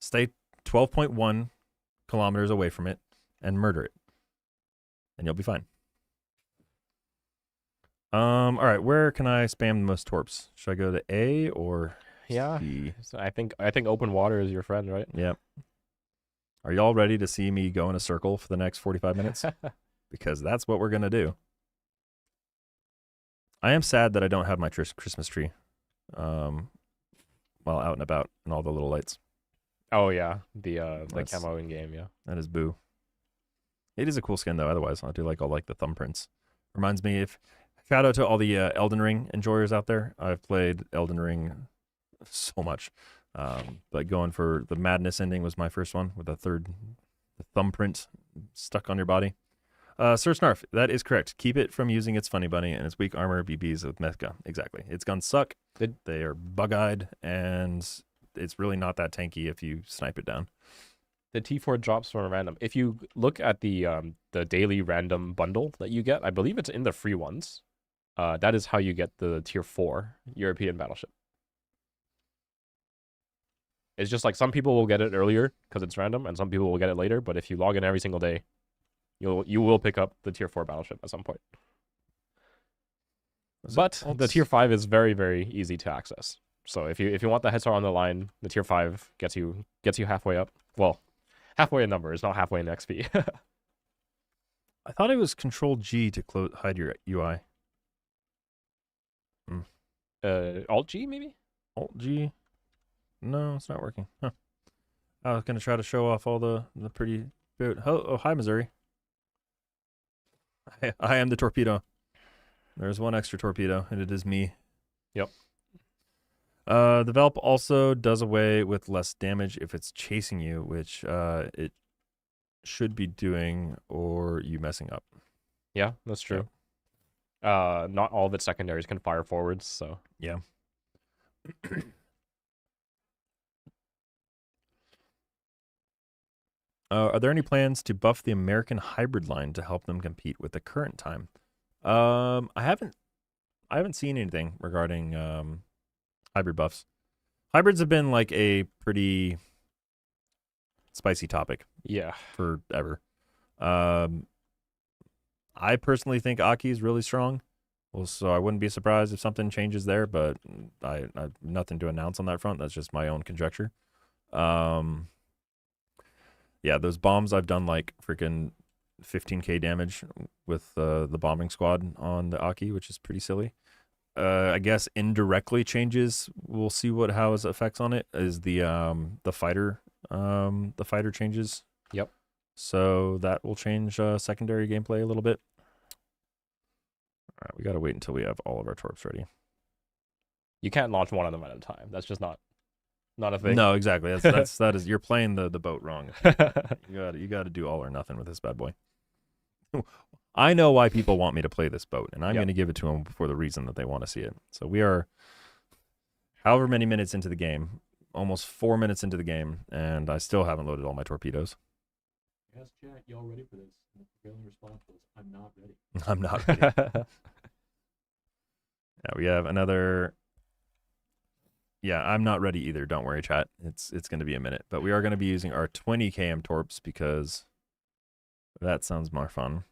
Stay 12.1 kilometers away from it and murder it. And you'll be fine. All right, where can I spam the most torps? Should I go to A or Yeah. C? So I think open water is your friend, right? Yeah. Are y'all ready to see me go in a circle for the next 45 minutes? Because that's what we're going to do. I am sad that I don't have my Christmas tree while out and about and all the little lights. Oh yeah, the That's- camo in game, yeah. That is boo. It is a cool skin though. Otherwise, I do like all like the thumbprints. Reminds me if shout out to all the Elden Ring enjoyers out there. I've played Elden Ring so much, but going for the Madness ending was my first one with a third thumbprint stuck on your body. Sir Snarf, that is correct. Keep it from using its funny bunny and its weak armor BBs with mecha. Exactly. Its guns suck. They are bug-eyed, and it's really not that tanky if you snipe it down. The T4 drops from random. If you look at the daily random bundle that you get, I believe it's in the free ones. That is how you get the tier 4 European battleship. It's just like some people will get it earlier because it's random, and some people will get it later. But if you log in every single day, you will pick up the tier 4 battleship at some point. But the tier 5 is very, very easy to access. So if you want the head start on the line, the tier 5 gets you halfway up. Well, halfway in numbers, not halfway in XP. I thought it was Control G to hide your UI. Alt G maybe? Alt G? No, it's not working. Huh. I was gonna try to show off all the pretty boat. Oh, hi Missouri. I am the torpedo. There's one extra torpedo, and it is me. Yep. The Velp also does away with less damage if it's chasing you, which it should be doing, or you messing up. Yeah, that's true. Not all of its secondaries can fire forwards, so yeah. Are there any plans to buff the American hybrid line to help them compete with the current time? I haven't seen anything regarding hybrid buffs. Hybrids have been like a pretty spicy topic. Yeah. Forever. I personally think Aki is really strong. Well, so I wouldn't be surprised if something changes there, but I have nothing to announce on that front. That's just my own conjecture. Yeah, those bombs, I've done like freaking 15k damage with the bombing squad on the Aki, which is pretty silly. I guess indirectly changes. We'll see how his effects on it is the fighter changes. Yep. So that will change secondary gameplay a little bit. All right, we gotta wait until we have all of our torps ready. You can't launch one of them at a time. That's just not a thing. No, exactly. That is you're playing the boat wrong. You gotta do all or nothing with this bad boy. I know why people want me to play this boat, and I'm going to give it to them for the reason that they want to see it. So we are however many minutes into the game, almost 4 minutes into the game, and I still haven't loaded all my torpedoes. Yes, chat, y'all ready for this? And the prevailing response was, I'm not ready. I'm not ready. Yeah, we have another. Yeah, I'm not ready either. Don't worry, chat. It's going to be a minute, but we are going to be using our 20 km torps because that sounds more fun.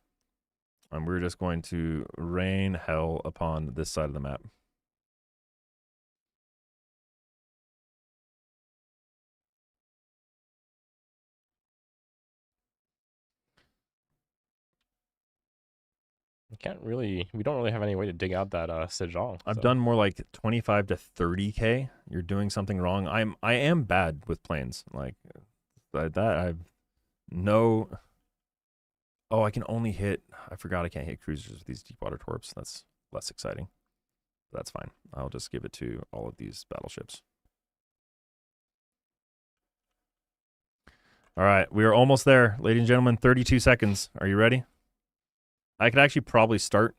And we're just going to rain hell upon this side of the map. We don't really have any way to dig out that Sejong. I've done more like 25 to 30k. You're doing something wrong. I am bad with planes. Like that I've no. Oh, I can only hit. I forgot I can't hit cruisers with these deep water torps. That's less exciting. That's fine. I'll just give it to all of these battleships. All right, we are almost there, ladies and gentlemen. 32 seconds. Are you ready? I could actually probably start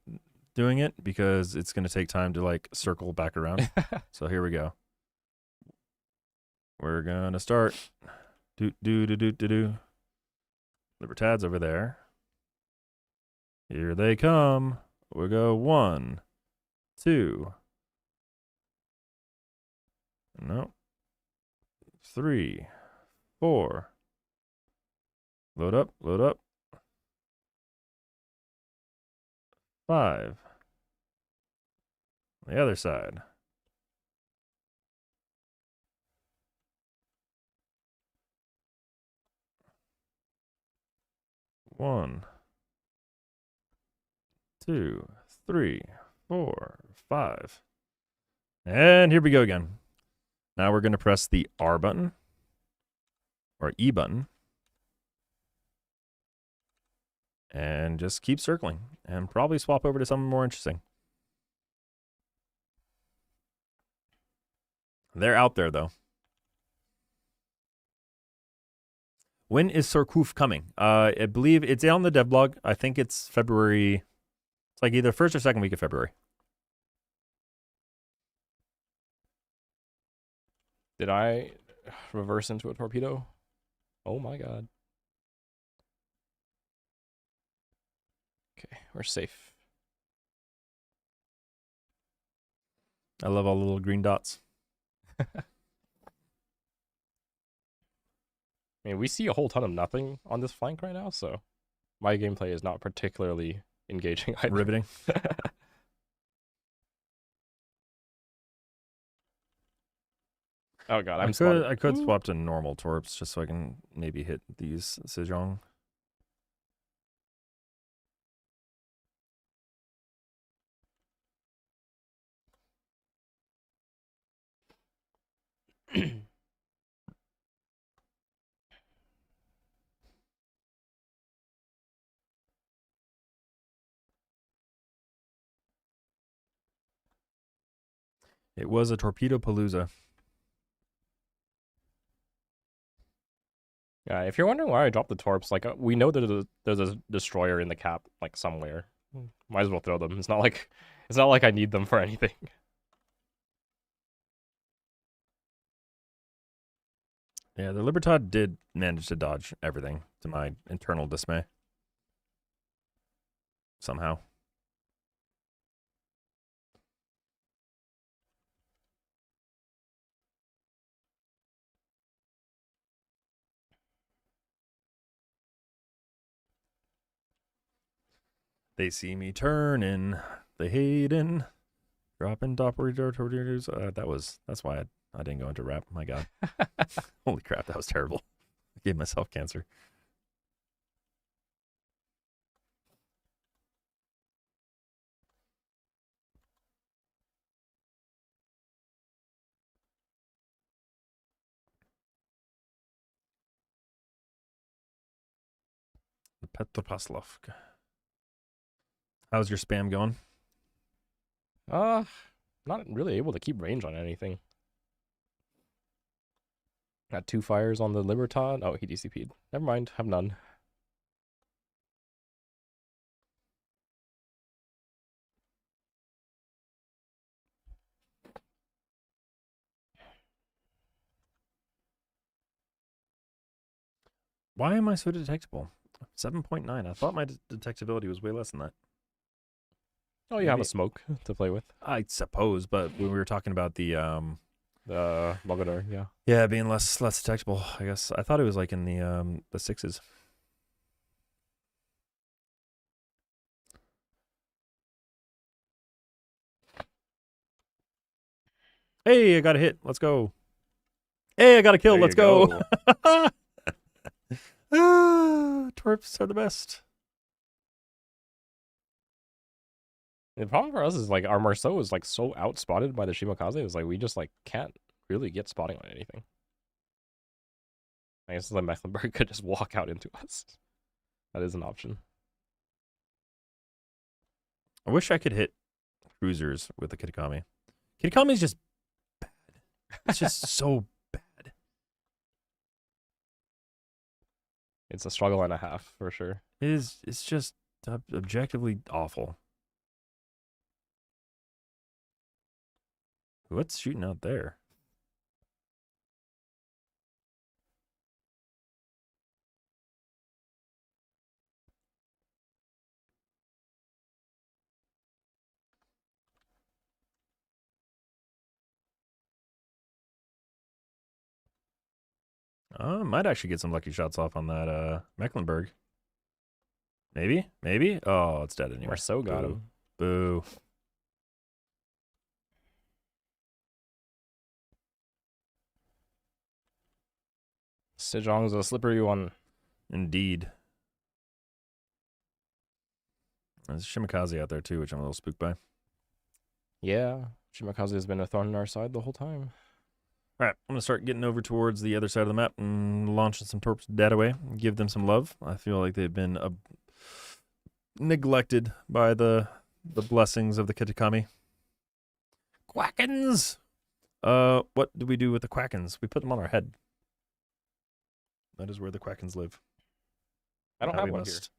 doing it because it's going to take time to like circle back around. So here we go. We're going to start. Libertad's over there. Here they come. We'll go 1, 2. No. 3, 4. Load up, load up. 5. The other side. 1, 2, 3, 4, 5. And here we go again. Now we're going to press the R button or E button and just keep circling and probably swap over to something more interesting. They're out there though. When is Surcouf coming? I believe it's on the devlog. I think it's February. It's like either first or second week of February. Did I reverse into a torpedo? Oh my god. Okay, we're safe. I love all the little green dots. I mean, we see a whole ton of nothing on this flank right now, so my gameplay is not particularly engaging either. Riveting. Oh god, I could swap to normal torps just so I can maybe hit these Sejong. It was a torpedo palooza. Yeah, if you're wondering why I dropped the torps, like we know that there's a destroyer in the cap, like somewhere. Might as well throw them. It's not like I need them for anything. Yeah, the Libertad did manage to dodge everything, to my internal dismay. Somehow. They see me turning, they hating, dropping Doppler torpedoes. That's why I didn't go into rap. My God. Holy crap, that was terrible. I gave myself cancer. The Petropavlovsk. How's your spam going? Not really able to keep range on anything. Got 2 fires on the Libertad. Oh, he DCP'd. Never mind, have none. Why am I so detectable? 7.9. I thought my detectability was way less than that. Oh, you have a smoke to play with. I suppose, but when we were talking about the Mogador, yeah. yeah, being less detectable, I guess I thought it was like in the 6s. Hey, I got a hit. Let's go. Hey, I got a kill. There Let's you go. Torps are the best. The problem for us is like our Marceau is like so outspotted by the Shimakaze. It's like we just like can't really get spotting on anything. I guess the Mecklenburg could just walk out into us. That is an option. I wish I could hit cruisers with the Kitakami. Kitakami is just bad. It's just so bad. It's a struggle and a half for sure. It is. It's just objectively awful. What's shooting out there? Might actually get some lucky shots off on that Mecklenburg. Maybe? Maybe? Oh, it's dead anyway. Marceau got him. Boo. Sejong's a slippery one. Indeed. There's Shimakaze out there too, which I'm a little spooked by. Yeah, Shimakaze has been a thorn in our side the whole time. All right, I'm going to start getting over towards the other side of the map and launching some torps dead away. Give them some love. I feel like they've been neglected by the blessings of the Kitakami. Quackens! What do we do with the Quackens? We put them on our head. That is where the Quackens live. I don't Now have we one must,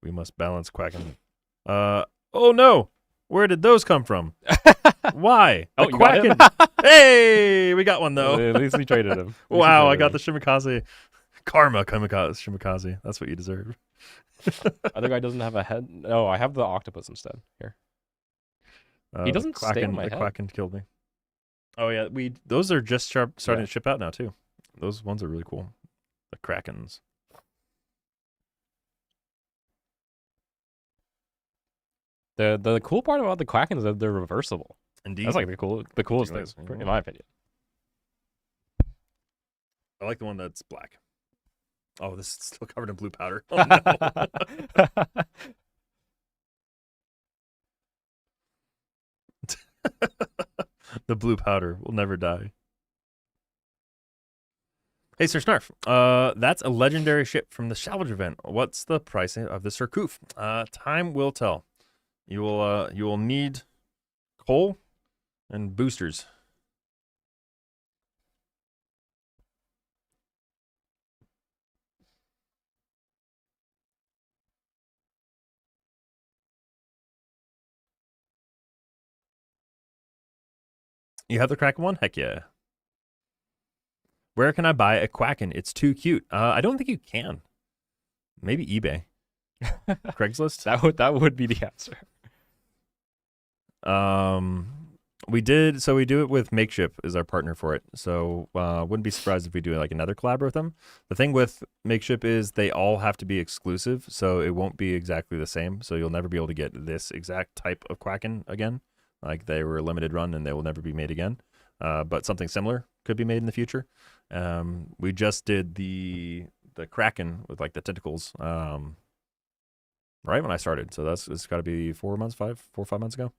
We must balance Quacken. Oh no! Where did those come from? here. Why? Oh, The you got him? Quacken. Hey, we got one though. At least we traded him. Wow, I got the Shimikaze. Karma Shimikaze. That's what you deserve. Other guy doesn't have a head. No, I have the octopus instead. Here. He doesn't stay on my The head. Quacken killed me. Oh yeah, those are just starting Yeah. to ship out now too. Those ones are really cool. The Krakens. The cool part about the Quackens is that they're reversible. Indeed. That's like the coolest thing, Nice. in my opinion. I like the one that's black. Oh, this is still covered in blue powder. Oh no. The blue powder will never die. Hey, Sir Snarf. That's a legendary ship from the salvage event. What's the price of the Surcouf? Time will tell. You will need coal and boosters. You have the Kraken one? Heck yeah. Where can I buy a Quacken? It's too cute. I don't think you can. Maybe eBay. Craigslist? That would be the answer. We do it with Makeship is our partner for it. So wouldn't be surprised if we do like another collab with them. The thing with Makeship is they all have to be exclusive, so it won't be exactly the same. So you'll never be able to get this exact type of Quacken again. Like they were a limited run and they will never be made again. But something similar could be made in the future. We just did the Kraken with like the tentacles right when I started. So it's got to be 4 or 5 months ago.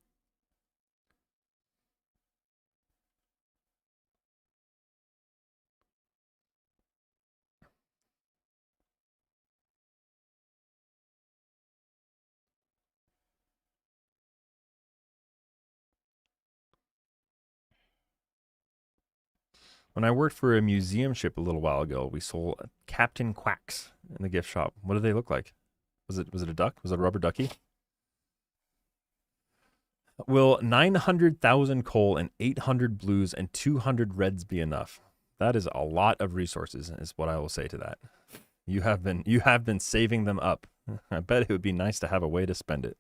When I worked for a museum ship a little while ago, we sold Captain Quacks in the gift shop. What did they look like? Was it a duck? Was it a rubber ducky? Will 900,000 coal and 800 blues and 200 reds be enough? That is a lot of resources, is what I will say to that. You have been saving them up. I bet it would be nice to have a way to spend it.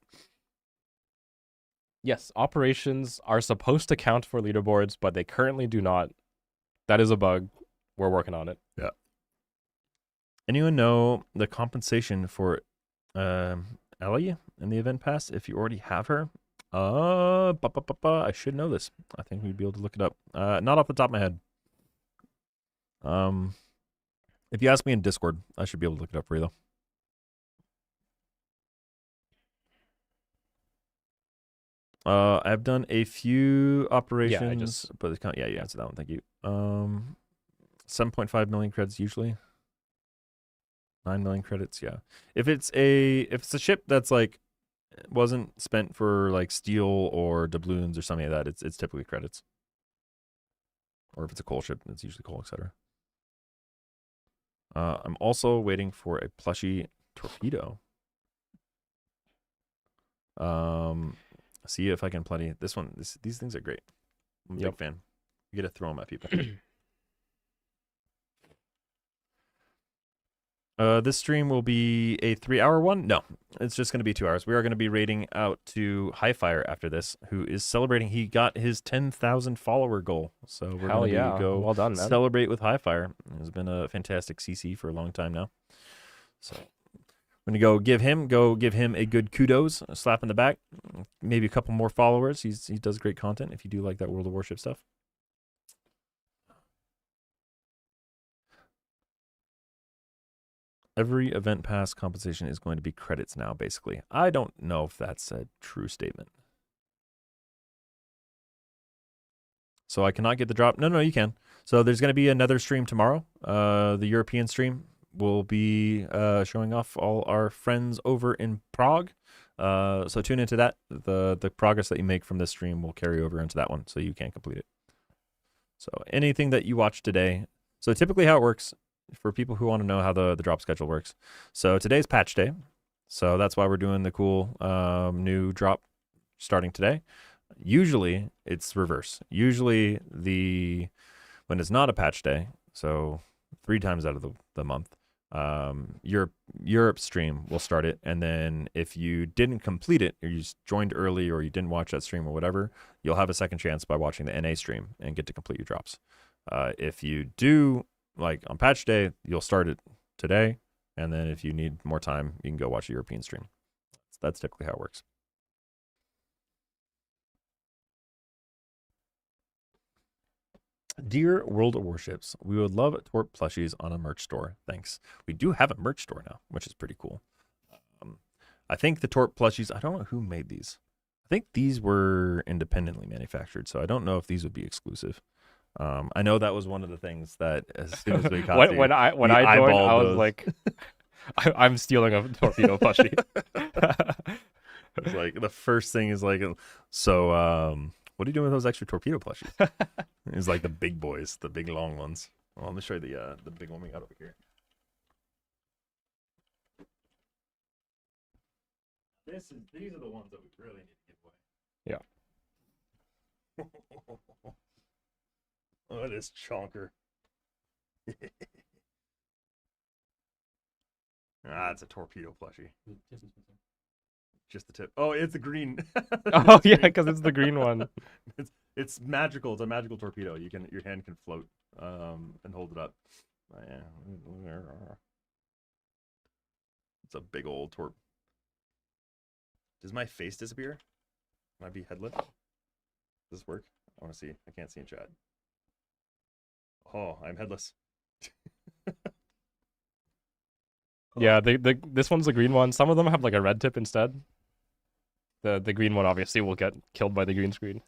Yes, operations are supposed to count for leaderboards, but they currently do not. That is a bug. We're working on it. Yeah. Anyone know the compensation for Ellie in the event pass if you already have her? I should know this. I think we'd be able to look it up. Not off the top of my head. If you ask me in Discord, I should be able to look it up for you though. I've done a few operations, but it's you answered that one. Thank you. 7.5 million credits usually. 9 million credits, yeah. If it's a ship that's like wasn't spent for like steel or doubloons or something like that, it's typically credits. Or if it's a coal ship, it's usually coal, etc. I'm also waiting for a plushie torpedo. See if I can plenty. This one, these things are great. I'm a big fan. You get to throw them at people. This stream will be a 3-hour one. No, it's just going to be 2 hours. We are going to be raiding out to Highfire after this, who is celebrating. He got his 10,000 follower goal. So we're going to go well done, man. celebrate with Highfire. He's been a fantastic CC for a long time now. So I'm going to go give him a good kudos, a slap in the back, maybe a couple more followers. He does great content if you do like that World of Warship stuff. Every event pass compensation is going to be credits now, basically. I don't know if that's a true statement. So I cannot get the drop. No, you can. So there's going to be another stream tomorrow. The European stream will be showing off all our friends over in Prague. So tune into that. The progress that you make from this stream will carry over into that one, so you can complete it. So anything that you watch today. So typically how it works, for people who want to know how the drop schedule works. So today's patch day. So that's why we're doing the cool new drop starting today. Usually it's reverse. Usually when it's not a patch day, so 3 times out of the month, Europe stream will start it, and then if you didn't complete it, or you just joined early, or you didn't watch that stream or whatever, you'll have a second chance by watching the NA stream and get to complete your drops. If you do, like on patch day, you'll start it today, and then if you need more time, you can go watch a European stream. That's typically how it works. Dear World of Warships, we would love Torp plushies on a merch store. Thanks. We do have a merch store now, which is pretty cool. I think the Torp plushies, I don't know who made these. I think these were independently manufactured, so I don't know if these would be exclusive. I know that was one of the things that as soon as we got when I joined, I was like, I'm stealing a torpedo plushie. It's like the first thing is like, so what are you doing with those extra torpedo plushies? It's like the big boys, the big long ones. Well, let me show you the big one we got over here. These are the ones that we really need to give away. Yeah. Oh, this chonker. It's a torpedo plushie. The tip is missing. Just the tip. Oh, it's the green. Oh yeah, because it's the green one. It's magical. It's a magical torpedo. Your hand can float and hold it up. It's a big old torp. Does my face disappear? Can I be headless? Does this work? I want to see. I can't see in chat. Oh, I'm headless. Yeah, this one's the green one. Some of them have like a red tip instead. The green one obviously will get killed by the green screen.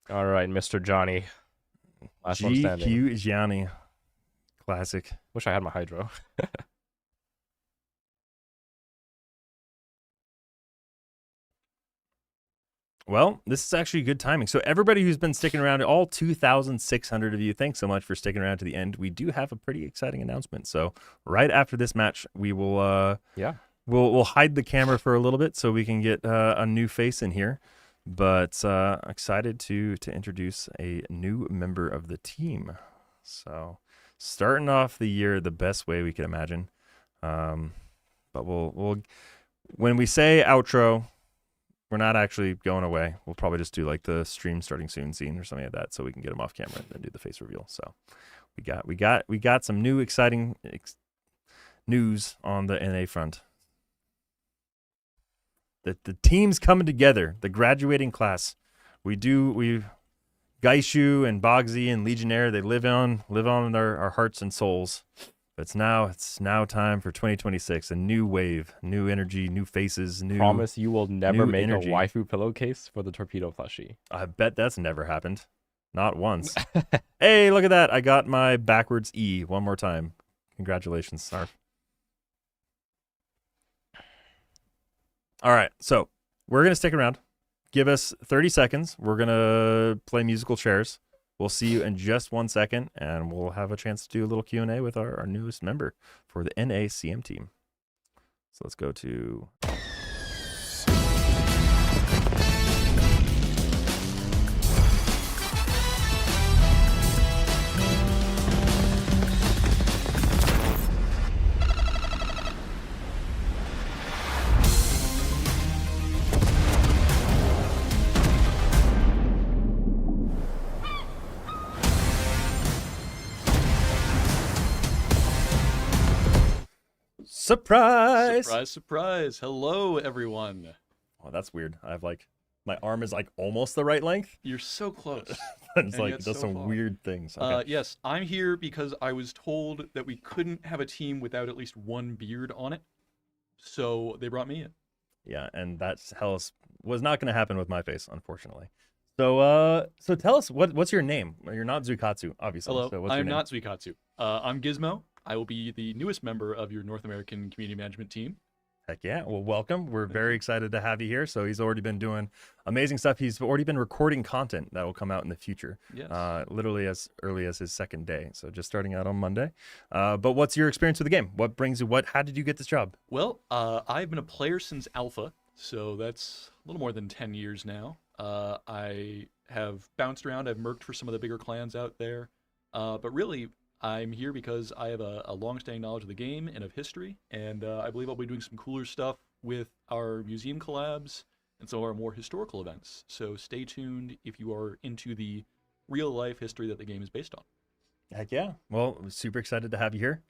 All right, Mr. Johnny. Last one standing. GQ Gianni. Classic. Wish I had my hydro. Well, this is actually good timing. So everybody who's been sticking around, all 2,600 of you, thanks so much for sticking around to the end. We do have a pretty exciting announcement. So right after this match, we will we'll hide the camera for a little bit so we can get a new face in here. But excited to introduce a new member of the team. So starting off the year the best way we could imagine. But we'll when we say outro, we're not actually going away. We'll probably just do like the stream starting soon scene or something like that, so we can get him off camera and then do the face reveal. So we got some new exciting news on the NA front. The team's coming together. The graduating class. We Gaishu and Bogsy and Legionnaire, they live on our hearts and souls. But it's now time for 2026. A new wave, new energy, new faces, new. Promise you will never make energy. a waifu pillowcase for the torpedo plushie. I bet that's never happened. Not once. Hey, look at that. I got my backwards E one more time. Congratulations, Sarf. All right, so we're going to stick around. Give us 30 seconds. We're going to play musical chairs. We'll see you in just 1 second, and we'll have a chance to do a little Q&A with our newest member for the NACM team. So let's go to... Surprise! Surprise, surprise. Hello, everyone. Oh, that's weird. I have like, my arm is like almost the right length. You're so close. It's And like, yet it does so some far. weird things. Okay. Yes, I'm here because I was told that we couldn't have a team without at least one beard on it. So they brought me in. Yeah, and that's was not going to happen with my face, unfortunately. So tell us, what's your name? You're not Zukatsu, obviously. Hello, So what's your I'm name? not Suikatsu. I'm Gizmo. I will be the newest member of your North American community management team. Heck yeah. Well, welcome. We're very excited to have you here. So he's already been doing amazing stuff. He's already been recording content that will come out in the future. Yes. Literally as early as his second day. So just starting out on Monday. But what's your experience with the game? What brings you, how did you get this job? Well, I've been a player since Alpha, so that's a little more than 10 years now. I have bounced around. I've merked for some of the bigger clans out there. But really, I'm here because I have a long-standing knowledge of the game and of history, and I believe I'll be doing some cooler stuff with our museum collabs and some of our more historical events. So stay tuned if you are into the real-life history that the game is based on. Heck yeah. Well, I'm super excited to have you here.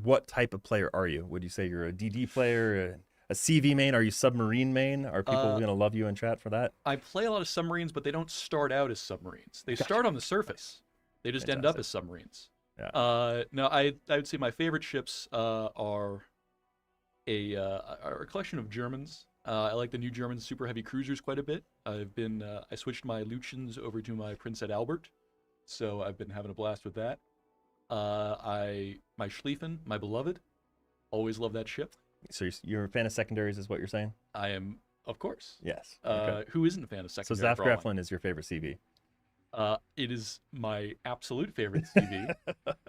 What type of player are you? Would you say you're a DD player, a CV main? Are you submarine main? Are people going to love you in chat for that? I play a lot of submarines, but they don't start out as submarines. They start on the surface. They just end up as submarines. Yeah. No, I would say my favorite ships are a collection of Germans. I like the new German super heavy cruisers quite a bit. I switched my Lucians over to my Prince Albert, so I've been having a blast with that. My Schlieffen, my beloved, always love that ship. So you're a fan of secondaries, is what you're saying? I am, of course. Yes. Okay. Who isn't a fan of So secondary? Zaf Greflin is your favorite CV. It is my absolute favorite CV.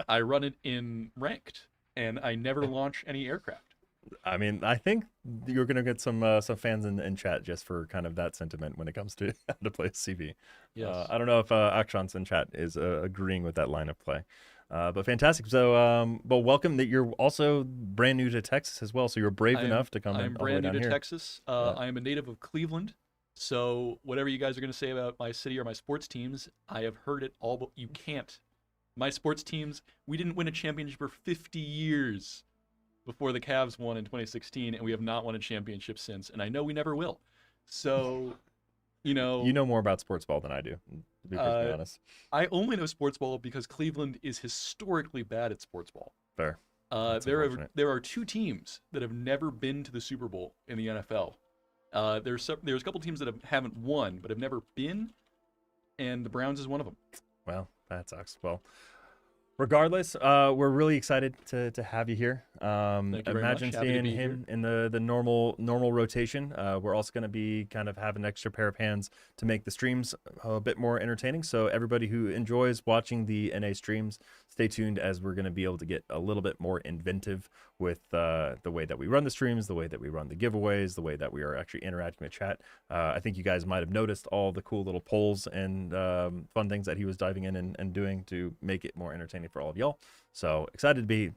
I run it in ranked, and I never launch any aircraft. I mean, I think you're gonna get some fans in chat just for kind of that sentiment when it comes to how to play a CV. Yes. I don't know if Akshans in chat is agreeing with that line of play. But fantastic. So, but welcome. That you're also brand new to Texas as well. So you're brave enough to come in. I'm brand new to here. Texas. I am a native of Cleveland. So whatever you guys are going to say about my city or my sports teams, I have heard it all, but you can't. My sports teams, we didn't win a championship for 50 years before the Cavs won in 2016, and we have not won a championship since, and I know we never will. So, you know more about sports ball than I do, to be perfectly honest. I only know sports ball because Cleveland is historically bad at sports ball. Fair. There are two teams that have never been to the Super Bowl in the NFL. There's a couple teams that haven't won but have never been, and the Browns is one of them. Well, that sucks. Well, regardless, we're really excited to have you here. Thank you very Imagine much. Happy to seeing be him in the normal rotation. We're also going to be kind of have an extra pair of hands to make the streams a bit more entertaining. So everybody who enjoys watching the NA streams, stay tuned as we're going to be able to get a little bit more inventive with the way that we run the streams, the way that we run the giveaways, the way that we are actually interacting with chat. I think you guys might have noticed all the cool little polls and fun things that he was diving in and doing to make it more entertaining for all of y'all. So excited to be,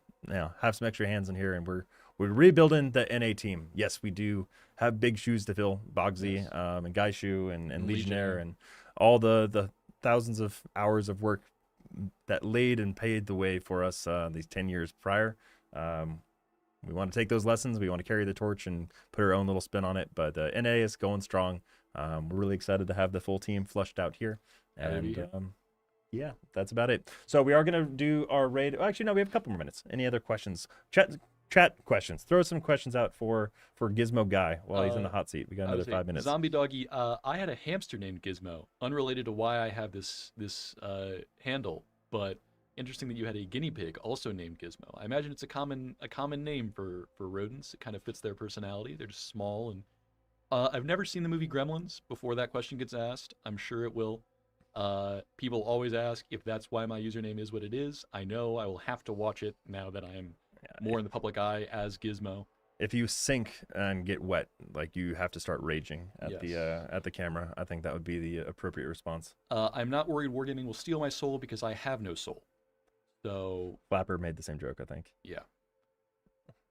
have some extra hands in here, and we're rebuilding the NA team. Yes, we do have big shoes to fill, Bogsy, Yes. And Gaishu and Legionnaire and all the thousands of hours of work that laid and paved the way for us these 10 years prior. We want to take those lessons. We want to carry the torch and put our own little spin on it. But NA is going strong. We're really excited to have the full team flushed out here. And yeah, that's about it. So we are going to do our raid. Actually, no, we have a couple more minutes. Any other questions? Chat questions. Throw some questions out for Gizmo Guy while he's in the hot seat. We got another 5 minutes. Zombie Doggy, I had a hamster named Gizmo, unrelated to why I have this handle, but interesting that you had a guinea pig also named Gizmo. I imagine it's a common name for rodents. It kind of fits their personality. They're just small, and I've never seen the movie Gremlins before that question gets asked. I'm sure it will. People always ask if that's why my username is what it is. I know I will have to watch it now that I am more in the public eye as Gizmo. If you sink and get wet, like you have to start raging at Yes. the camera, I think that would be the appropriate response. I'm not worried Wargaming will steal my soul because I have no soul. So Flapper made the same joke, I think. yeah.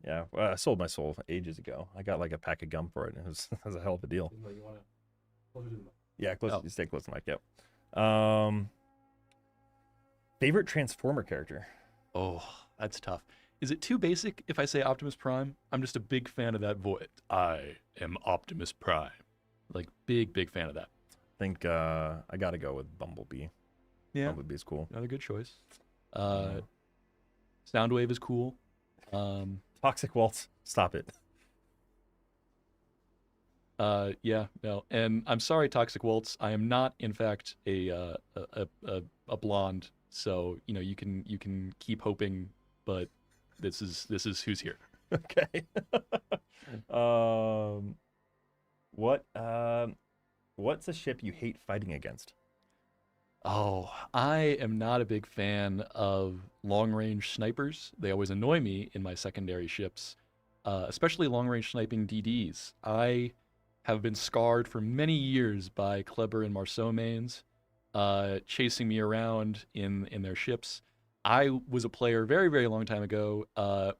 Yeah, well, I sold my soul ages ago. I got like a pack of gum for it. It was a hell of a deal. You want to closer to the mic. Yeah, close. Oh. Stay close to the mic. Yep. Favorite Transformer character? Oh, that's tough. Is it too basic if I say Optimus Prime? I'm just a big fan of that voice. I am Optimus Prime. Like, big fan of that. I think I got to go with Bumblebee. Yeah, Bumblebee's cool. another good choice. Soundwave is cool. Toxic Waltz. Stop it. Yeah, no. And I'm sorry, Toxic Waltz. I am not, in fact, a blonde. So you can keep hoping, but this is who's here. Okay. um, what's a ship you hate fighting against? Oh, I am not a big fan of long-range snipers. They always annoy me in my secondary ships, especially long-range sniping DDs. I have been scarred for many years by Kleber and Marceau mains, chasing me around in their ships. I was a player very, very long time ago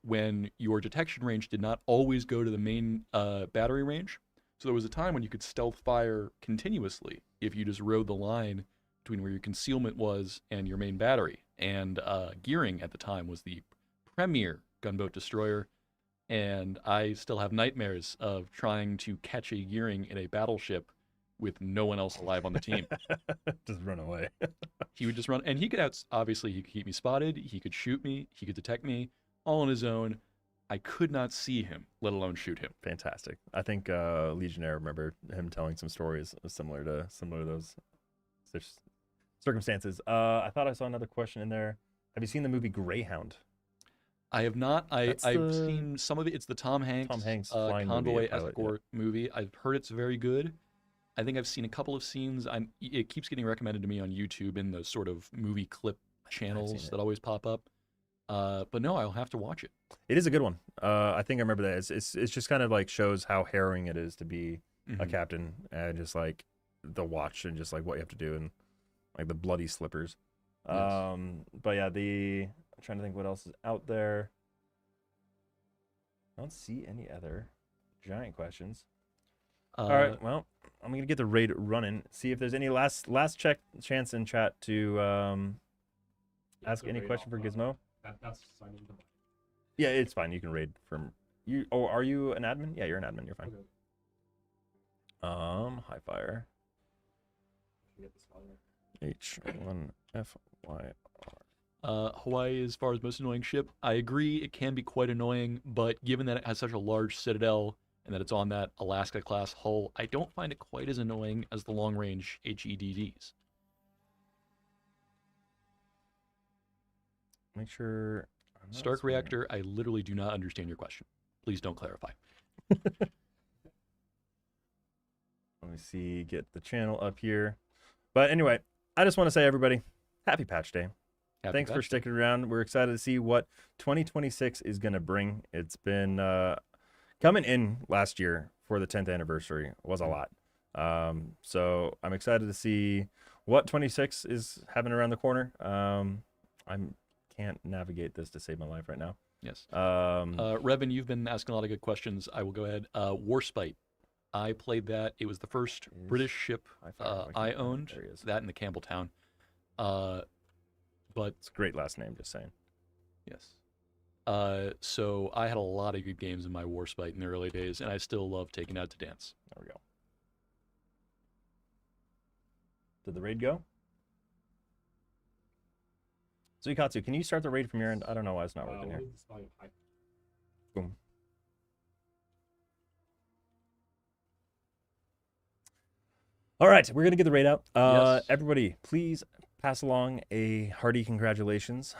when your detection range did not always go to the main battery range. So there was a time when you could stealth fire continuously if you just rode the line between where your concealment was and your main battery. And Gearing at the time was the premier gunboat destroyer. And I still have nightmares of trying to catch a Gearing in a battleship with no one else alive on the team. Just run away. He would just run, and he could obviously he could keep me spotted, he could shoot me, he could detect me, all on his own. I could not see him, let alone shoot him. Fantastic. I think Legionnaire, remember him telling some stories similar to those circumstances. I thought I saw another question in there. Have you seen the movie Greyhound? I have not. I've the- seen some of it. It's the Tom Hanks, flying movie, convoy a pilot, escort movie. I've heard it's very good. I think I've seen a couple of scenes. It keeps getting recommended to me on YouTube in the sort of movie clip channels it. that always pop up. But no, I'll have to watch it. It is a good one. I think I remember that. It's just kind of like shows how harrowing it is to be a Mhm. captain, and just like the watch and just like what you have to do and like the bloody slippers. Yes. But yeah, I'm trying to think what else is out there. I don't see any other giant questions. All right, well, I'm gonna get the raid running. See if there's any last chance in chat to ask the any raid question for off, Gizmo. That's signed into mine. Yeah, it's fine. You can raid from you. Oh, are you an admin? Yeah, you're an admin. You're fine. Okay. High fire. Get the spelling right. H1FY. Hawaii, as far as most annoying ship, I agree it can be quite annoying, but given that it has such a large citadel and that it's on that Alaska class hull, I don't find it quite as annoying as the long range HEDDs. Make sure. I'm not Stark seeing it. reactor, I literally do not understand your question. Please don't clarify. Let me see. Get the channel up here. But anyway, I just want to say, everybody, happy Patch Day. Happy Thanks for Patch Day. sticking around. We're excited to see what 2026 is going to bring. It's been coming in last year for the 10th anniversary was a lot. So I'm excited to see what 26 is having around the corner. I can't navigate this to save my life right now. Yes. Um, Revin, you've been asking a lot of good questions. I will go ahead. Warspite. I played that. It was the first Is British ship High fire. Why can't I find it? owned. There he is. That in the Campbelltown. But It's a great last name, just saying. yes. So I had a lot of good games in my Warspite in the early days, and I still love taking out to dance. There we go. Did the raid go? Zuikatsu, can you start the raid from your end? I don't know why it's not working What here. is the spelling of high? Boom. All right, we're gonna get the raid out. Yes. Everybody, please pass along a hearty congratulations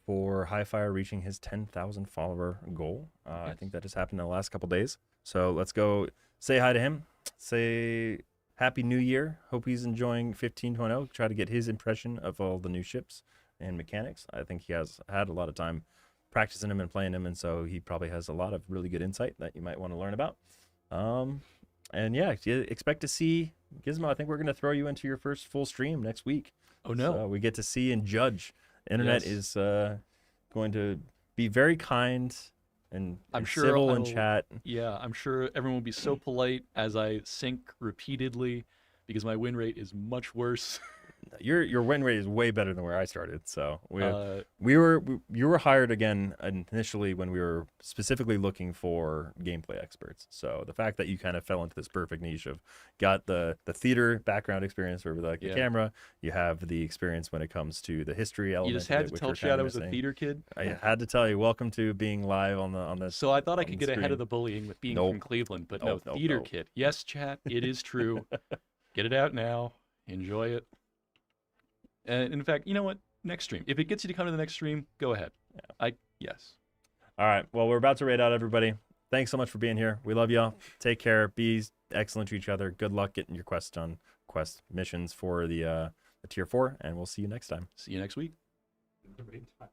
for High Fire reaching his 10,000 follower goal. I think that just happened in the last couple days. So let's go say hi to him. Say Happy New Year. Hope he's enjoying 15.0. Try to get his impression of all the new ships and mechanics. I think he has had a lot of time practicing them and playing them, and so he probably has a lot of really good insight that you might want to learn about. And yeah, you expect to see Gizmo. I think we're going to throw you into your first full stream next week. Oh no. So we get to see and judge. Internet Yes. is going to be very kind and, I'm and sure civil in I'll- chat. Yeah, I'm sure everyone will be so polite as I sink repeatedly because my win rate is much worse. Your win rate is way better than where I started. So you were hired again initially when we were specifically looking for gameplay experts. So the fact that you kind of fell into this perfect niche of got the theater background experience with like the Yeah. camera, you have the experience when it comes to the history element. You just of had it, to which tell we're Chad kinda I was a missing. theater kid. I had to tell you, welcome to being live on this. So I thought I on could the get ahead stream. of the bullying with being Nope. from Cleveland, but Nope, no, nope, theater nope. kid. Yes, chat, it is true. Get it out now. Enjoy it. And in fact, you know what? Next stream. If it gets you to come to the next stream, go ahead. Yeah. Yes. All right. Well, we're about to raid out everybody. Thanks so much for being here. We love y'all. Take care. Be excellent to each other. Good luck getting your quest missions for the tier 4, and we'll see you next time. See you next week. The raid time.